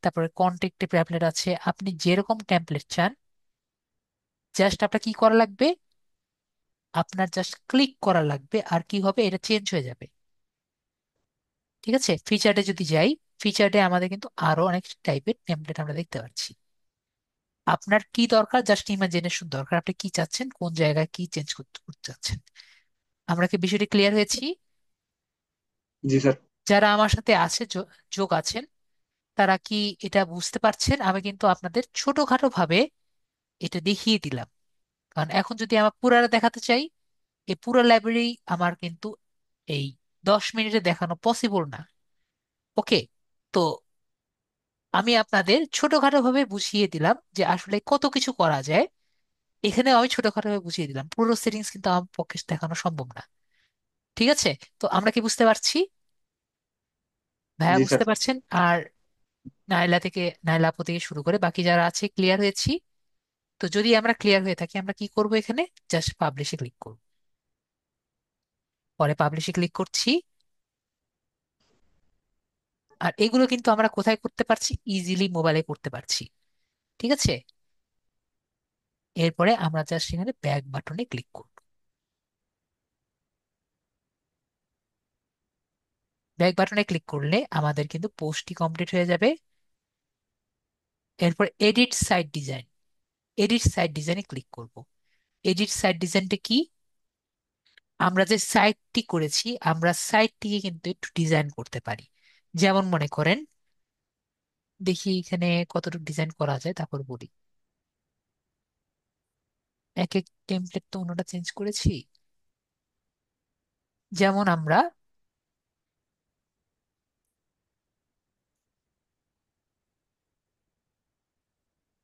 তারপরে কন্টেন্টের টেমপ্লেট আছে। আপনি যেরকম টেমপ্লেট চান, জাস্ট আপনার কি করা লাগবে, আপনার জাস্ট ক্লিক করা লাগবে, আর কি হবে, এটা চেঞ্জ হয়ে যাবে, ঠিক আছে। ফিচার্ডে যদি যাই, ফিচার্ডে আমাদের কিন্তু আরো অনেক টাইপের টেমপ্লেট আমরা দেখতে পাচ্ছি। আপনার কি দরকার, জাস্ট ইমাজিনেশন দরকার, আপনি কি চাচ্ছেন, কোন জায়গায় কি চেঞ্জ করতে করতে চাচ্ছেন। আমরা কি বিষয়টি ক্লিয়ার হয়েছি? জি স্যার। যারা আমার সাথে আছে, যোগ আছেন, তারা কি এটা বুঝতে পারছেন? আমি কিন্তু আপনাদের ছোটখাটো ভাবে এটা দেখিয়ে দিলাম। কারণ এখন যদি আমার পুরাটা দেখাতে চাই, এই পুরো লাইব্রেরি আমার কিন্তু এই 10 মিনিটে দেখানো পসিবল না। ওকে, তো আমি আপনাদের ছোটখাটো ভাবে বুঝিয়ে দিলাম যে আসলে কত কিছু করা যায়। এখানে আমি ছোটখাটো ভাবে বুঝিয়ে দিলাম, পুরো সেটিংস কিন্তু আমার পক্ষে দেখানো সম্ভব না। ঠিক আছে? তো আমরা কি বুঝতে পারছি? ভাইয়া জি স্যার। বুঝতে পারছেন? আর নাইলা থেকে, নাইলা আপু থেকে শুরু করে বাকি যারা আছে ক্লিয়ার হয়েছি? তো যদি আমরা ক্লিয়ার হয়ে থাকি, আমরা কি করব এখানে? জাস্ট পাবলিশে ক্লিক করব। পরে পাবলিশে ক্লিক করছি। আর এগুলো কিন্তু আমরা কোথায় করতে পারছি? ইজিলি মোবাইলে করতে পারছি। ঠিক আছে? এরপরে আমরা জাস্ট এখানে ব্যাক বাটনে ক্লিক করব। ব্যাক বাটনে ক্লিক করলে আমাদের কিন্তু পোস্টটি কমপ্লিট হয়ে যাবে। এরপর edit site design, edit site ডিজাইনে ক্লিক করব। এডিট সাইট ডিজাইনটা কি? আমরা যে সাইটটি করেছি, আমরা সাইটটিকে কিন্তু একটু ডিজাইন করতে পারি। যেমন মনে করেন, দেখি এখানে কতটুকু ডিজাইন করা যায়, তারপর বলি। এক এক টেমপ্লেট তো অন্যটা চেঞ্জ করেছি। যেমন আমরা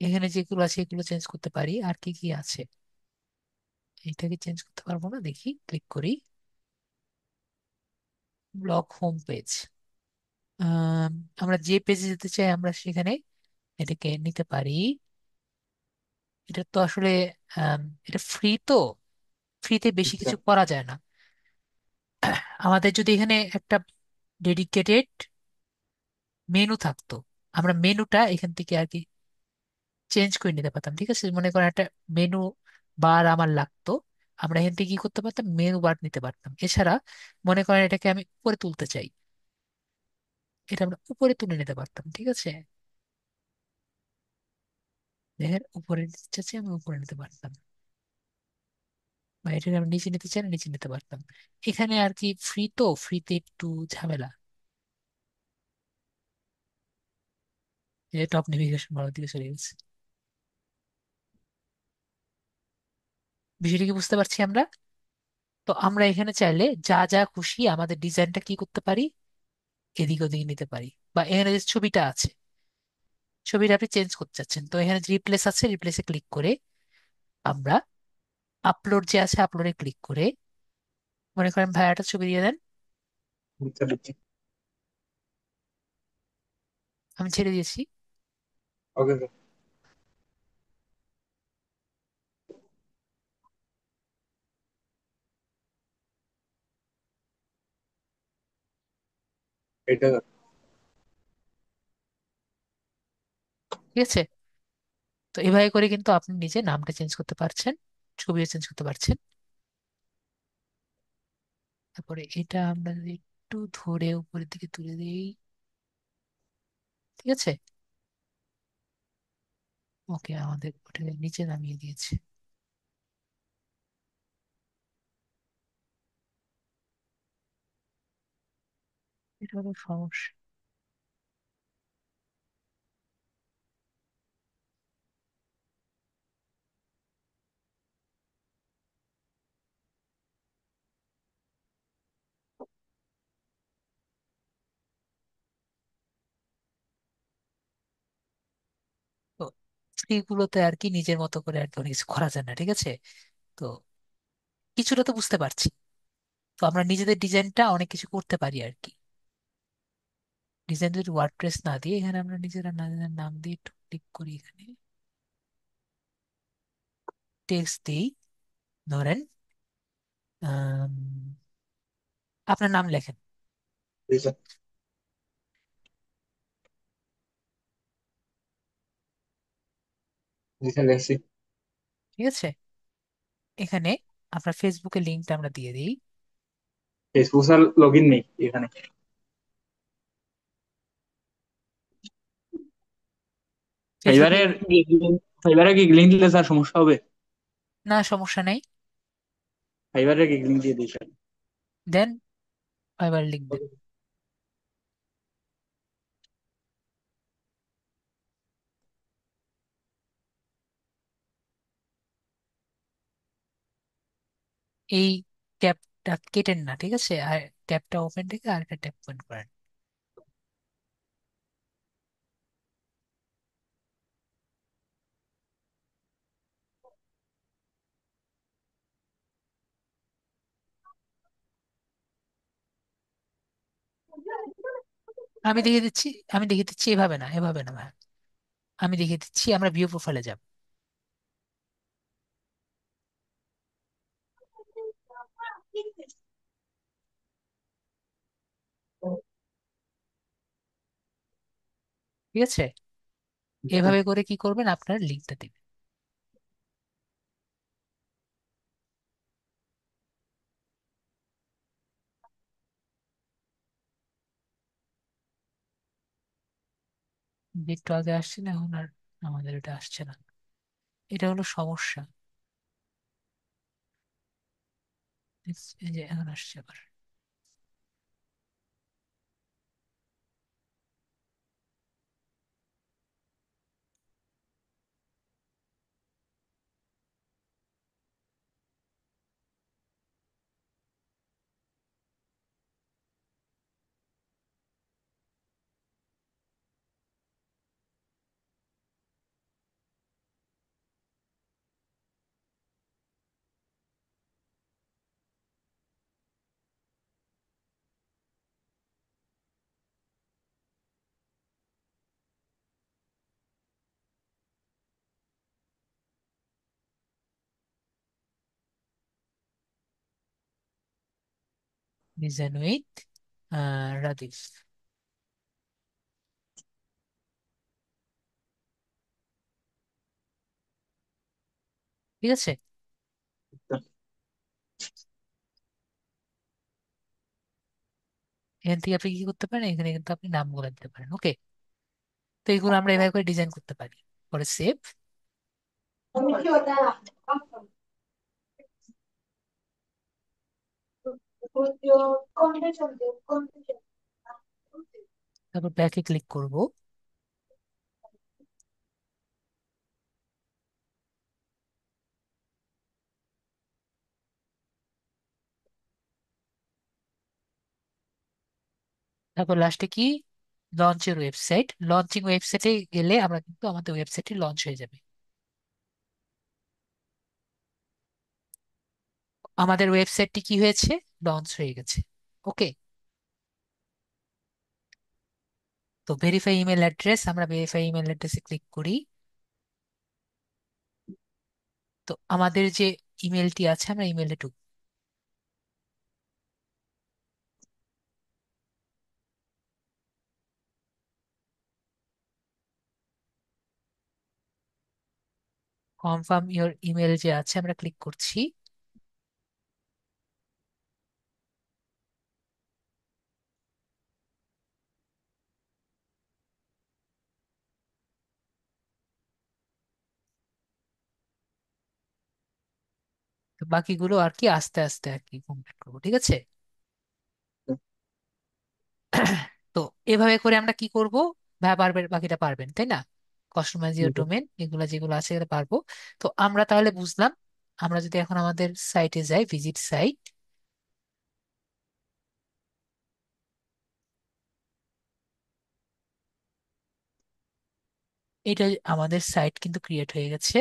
এখানে যেগুলো আছে এগুলো চেঞ্জ করতে পারি। আর কি কি আছে? এটাকে চেঞ্জ করতে পারবো না, দেখি ক্লিক করি। ব্লগ হোম পেজ, আমরা যে পেজে যেতে চাই আমরা সেখানে এটাকে নিতে পারি। এটা তো আসলে আম, এটা ফ্রি, তো ফ্রিতে বেশি আচ্ছা। কিছু করা যায় না। আমাদের যদি এখানে একটা ডেডিকেটেড মেনু থাকতো, আমরা মেনুটা এখান থেকে আর কি চেঞ্জ করে নিতে পারতাম। ঠিক আছে, মনে করেন একটা মেনু বার আমার লাগতো, আমরা এখান থেকে কি করতে পারতাম? মেনু বার নিতে পারতাম। এছাড়া মনে করেন এটাকে আমি উপরে তুলতে চাই, এটা আমরা উপরে তুলে নিতে পারতাম। ঠিক আছে, দেখেন উপরে নিতে চাচ্ছি, আমি উপরে নিতে পারতাম। বা এটাকে আমি নিচে নিতে চাই, নিচে নিতে পারতাম। এখানে আর কি ফ্রি, তো ফ্রিতে একটু ঝামেলা। টপ নেভিগেশন বারের দিকে চলে গেছে। বিষয়টি কি বুঝতে পারছি আমরা? তো আমরা এখানে চাইলে যা যা খুশি আমাদের ডিজাইনটা কি করতে পারি, এদিক ওদিক নিতে পারি। বা এখানে যে ছবিটা আছে, ছবিটা আপনি চেঞ্জ করতে চাচ্ছেন, তো এখানে রিপ্লেস আছে, রিপ্লেসে ক্লিক করে আমরা আপলোড যে আছে আপলোডে ক্লিক করে, মনে করেন ভাইয়াটা ছবি দিয়ে দেন, বুঝতে পারছি। আমি ছেড়ে দিয়েছি। Okay sir. এটা ঠিক আছে, তো এভাবে করে কিন্তু আপনি নিজে নামটা চেঞ্জ করতে পারছেন, ছবিও চেঞ্জ করতে পারছেন। তারপরে এটা আমরা যদি একটু ধরে উপরের দিকে তুলে দিই, ঠিক আছে। ওকে, আমাদের ওটাকে নিচে নামিয়ে দিয়েছে। এটা হলো সমস্যা। তো এইগুলোতে আর কি নিজের মতো করে আর কি অনেক কিছু করা যায় না। ঠিক আছে, তো কিছুটা তো বুঝতে পারছি। তো আমরা নিজেদের ডিজাইনটা অনেক কিছু করতে পারি আর কি। ডিজাইন যদি ওয়ার্ডপ্রেস না দিয়ে এখানে আমরা নিজেরা নিজেদের নাম দিয়ে একটু ক্লিক করি, এখানে টেক্সট দিই, ধরেন আম, আপনার নাম লেখেন। জি স্যার। জি স্যার, দেখছি। ঠিক আছে, এখানে আপনার ফেসবুকের লিঙ্কটা আমরা দিয়ে দিই। ফেসবুক স্যার লগ ইন নেই এখানে। ফেসবুকে এইবারের ফাইবারে কি লিঙ্ক দিলে স্যার সমস্যা হবে? না, সমস্যা নেই। ফাইবারে কি লিঙ্ক দিয়ে দিই স্যার? দেন, ফাইবার লিঙ্ক দেন। Okay. এই ট্যাবটা কেটেন না, ঠিক আছে? আর ট্যাবটা ওপেন রেখে আরেকটা ট্যাব ওপেন করেন। আমি দেখিয়ে দিচ্ছি, আমি দেখিয়ে দিচ্ছি, এভাবে না, এভাবে না ভাই। আমি দেখিয়ে দিচ্ছি, আমরা ভিউ প্রোফাইলে যাব। ঠিক আছে? এভাবে করে কি করবেন, আপনার লিঙ্কটা দিবেন। যে একটু আগে আসছে না, এখন আর আমাদের এটা আসছে না। এটা হলো সমস্যা। এই যে এখন আসছে আবার। Design with Radif. ঠিক আছে? এখান থেকে আপনি কি করতে পারেন, এখানে কিন্তু আপনি নামগুলো দিতে পারেন। ওকে? তো এগুলো আমরা এভাবে করে ডিজাইন করতে পারি। পরে সেভ। তারপর ব্যাকে ক্লিক করব। তারপর লাস্টে কি, লঞ্চের ওয়েবসাইট। লঞ্চিং ওয়েবসাইটে গেলে আমরা কিন্তু আমাদের ওয়েবসাইটটি লঞ্চ হয়ে যাবে। আমাদের ওয়েবসাইটটি কি হয়েছে, লঞ্চ হয়ে গেছে। ওকে? তো ভেরিফাই ইমেল অ্যাড্রেস, আমরা ভেরিফাই ইমেল অ্যাড্রেসে ক্লিক করি। তো আমাদের যে ইমেলটি আছে, আমরা ইমেলে ঢুকবো। কনফার্ম ইওর ইমেল যে আছে, আমরা ক্লিক করছি। তো বাকিগুলো আর কি আস্তে আস্তে আর কি কমপ্লিট করবো। ঠিক আছে? তো এভাবে করে আমরা কি করব, পারবেন, বাকিটা পারবেন, তাই না? কাস্টমাইজ ইওর ডোমেন, এগুলা যেগুলো আছে এগুলো পারবো। তো আমরা তাহলে বুঝলাম। আমরা যদি এখন আমাদের সাইটে যাই, ভিজিট সাইট, এটা আমাদের সাইট কিন্তু ক্রিয়েট হয়ে গেছে।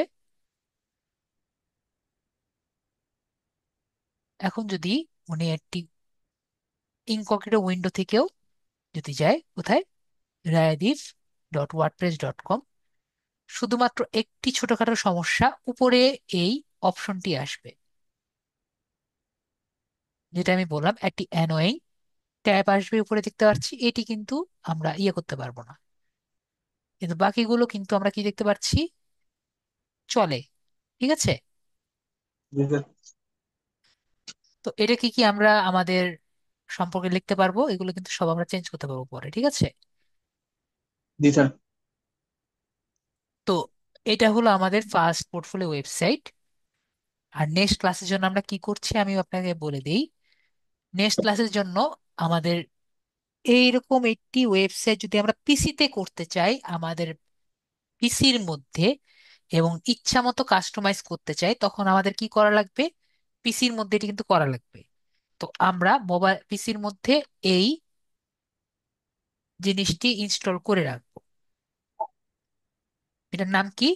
এখন যদি উনি একটি ইনকগনিটো উইন্ডো থেকেও যদি যায়, কোথায়, রায়দিফ.wordpress.com, শুধুমাত্র একটি ছোটখাটো সমস্যা, উপরে এই অপশনটি আসবে, যেটা আমি বললাম একটি অ্যানোয়িং ট্যাব আসবে উপরে, দেখতে পাচ্ছি। এটি কিন্তু আমরা ইয়ে করতে পারবো না, কিন্তু বাকিগুলো কিন্তু আমরা কি দেখতে পাচ্ছি, চলে। ঠিক আছে? জি স্যার। তো এটা কি কি আমরা আমাদের সম্পর্কে লিখতে পারবো, এগুলো কিন্তু সব আমরা চেঞ্জ করতে পারবো পরে। ঠিক আছে? জি স্যার। তো এটা হলো আমাদের ফার্স্ট পোর্টফোলিও ওয়েবসাইট। আর নেক্সট ক্লাসের জন্য আমরা কি করছি আমি আপনাকে বলে দিই। নেক্সট ক্লাসের জন্য আমাদের এইরকম একটি ওয়েবসাইট যদি আমরা পিসিতে করতে চাই, আমাদের পিসির মধ্যে, এবং ইচ্ছা মতো কাস্টমাইজ করতে চাই, তখন আমাদের কি করা লাগবে? পিসির মধ্যে এটি কিন্তু করা লাগবে। তো আমরা মোবাইল পিসির মধ্যে এই জিনিসটি ইনস্টল করে রাখবো। এটার নাম কি?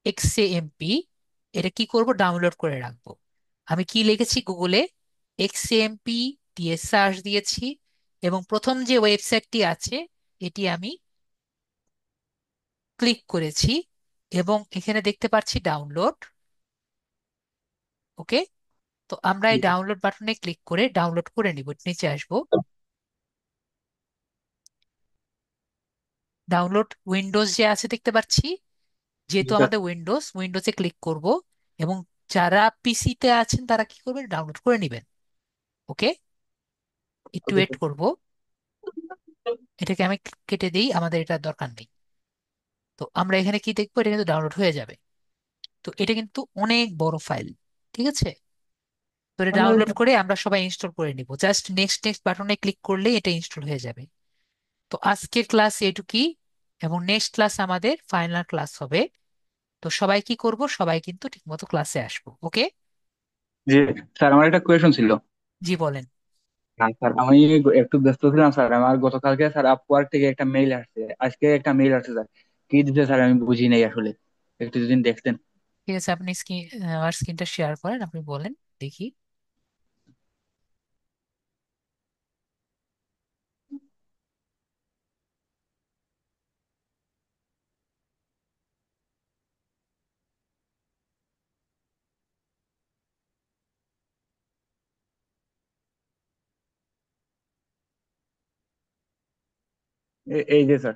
এক্সএমপি। এটা কি করব? ডাউনলোড করে রাখবো। আমি কি লিখেছি গুগলে? এক্সএমপি দিয়ে সার্চ দিয়েছি, এবং প্রথম যে ওয়েবসাইটটি আছে এটি আমি ক্লিক করেছি, এবং এখানে দেখতে পাচ্ছি ডাউনলোড। ওকে। তো আমরা জি এই স্যার। ডাউনলোড বাটনে ক্লিক করে ডাউনলোড করে নিব। নিচে আসবো, ডাউনলোড উইন্ডোজ যে আছে দেখতে পাচ্ছি, জি যেহেতু স্যার। আমাদের উইন্ডোজে ক্লিক করব, এবং যারা পিসিতে আছেন তারা কি করবেন? ডাউনলোড করে নেবেন। ওকে। একটু ওকে ওয়েট স্যার। করব। এটাকে আমি কেটে দিই, আমাদের এটা দরকার নেই। তো আমরা এখানে কি দেখবো? এটা কিন্তু ডাউনলোড হয়ে যাবে। তো এটা কিন্তু অনেক বড় ফাইল। ঠিক আছে। তো এটা ডাউনলোড করে আমরা সবাই ইনস্টল করে নিব। জাস্ট নেক্সট নেক্সট বাটনে ক্লিক করলেই এটা ইনস্টল হয়ে যাবে। তো আজকের ক্লাস এটুকুই, এবং নেক্সট ক্লাস আমাদের ফাইনাল ক্লাস হবে। তো সবাই কি করব? সবাই কিন্তু ঠিকমতো ক্লাসে আসবো। ওকে। জি স্যার, আমার একটা কোয়েশন ছিল। জি বলেন। হ্যাঁ স্যার, আমি একটু ব্যস্ত ছিলাম স্যার। আমার গতকালকে স্যার আপওয়ার্ক থেকে একটা মেইল আসছে, আজকে একটা মেইল আসছে স্যার। কি দিতে স্যার আমি বুঝি নাই আসলে, একটু যদি দেখতেন। ঠিক আছে, আপনি আমার স্ক্রিনটা শেয়ার করেন, আপনি বলেন, দেখি। এই যে স্যার,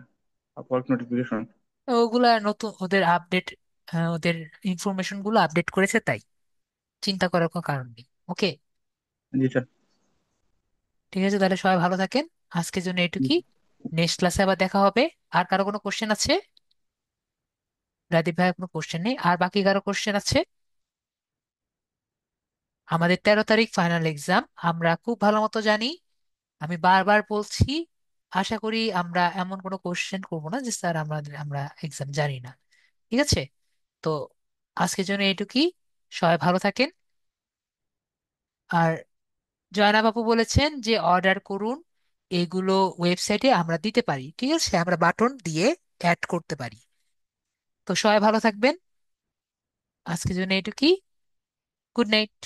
আপওয়ার্ক নোটিফিকেশন। ওগুলা নতুন ওদের আপডেট, ওদের ইনফরমেশন গুলো আপডেট করেছে, তাই চিন্তা করার কোনো কারণ নেই। ওকে। জি স্যার। ঠিক আছে, তাহলে সবাই ভালো থাকেন। আজকের জন্য এটুকুই। নেক্সট ক্লাসে আবার দেখা হবে। আর কারো কোনো কোশ্চেন আছে? রাদীপ ভাইয়ের কোনো কোশ্চেন নেই, আর বাকি কারো কোশ্চেন আছে? আমাদের 13 তারিখ ফাইনাল এক্সাম, আমরা খুব ভালো মতো জানি। আমি বারবার বলছি, আশা করি আমরা এমন কোনো কোশ্চেন করবো না যে স্যার আমরা এক্সাম জানি না। ঠিক আছে। তো আজকের জন্য এটুকুই। সবাই ভালো থাকেন। আর জয়না বাবু বলেছেন যে অর্ডার করুন, এগুলো ওয়েবসাইটে আমরা দিতে পারি। ঠিক আছে, আমরা বাটন দিয়ে অ্যাড করতে পারি। তো সবাই ভালো থাকবেন। আজকের জন্য এটুকুই। Good night.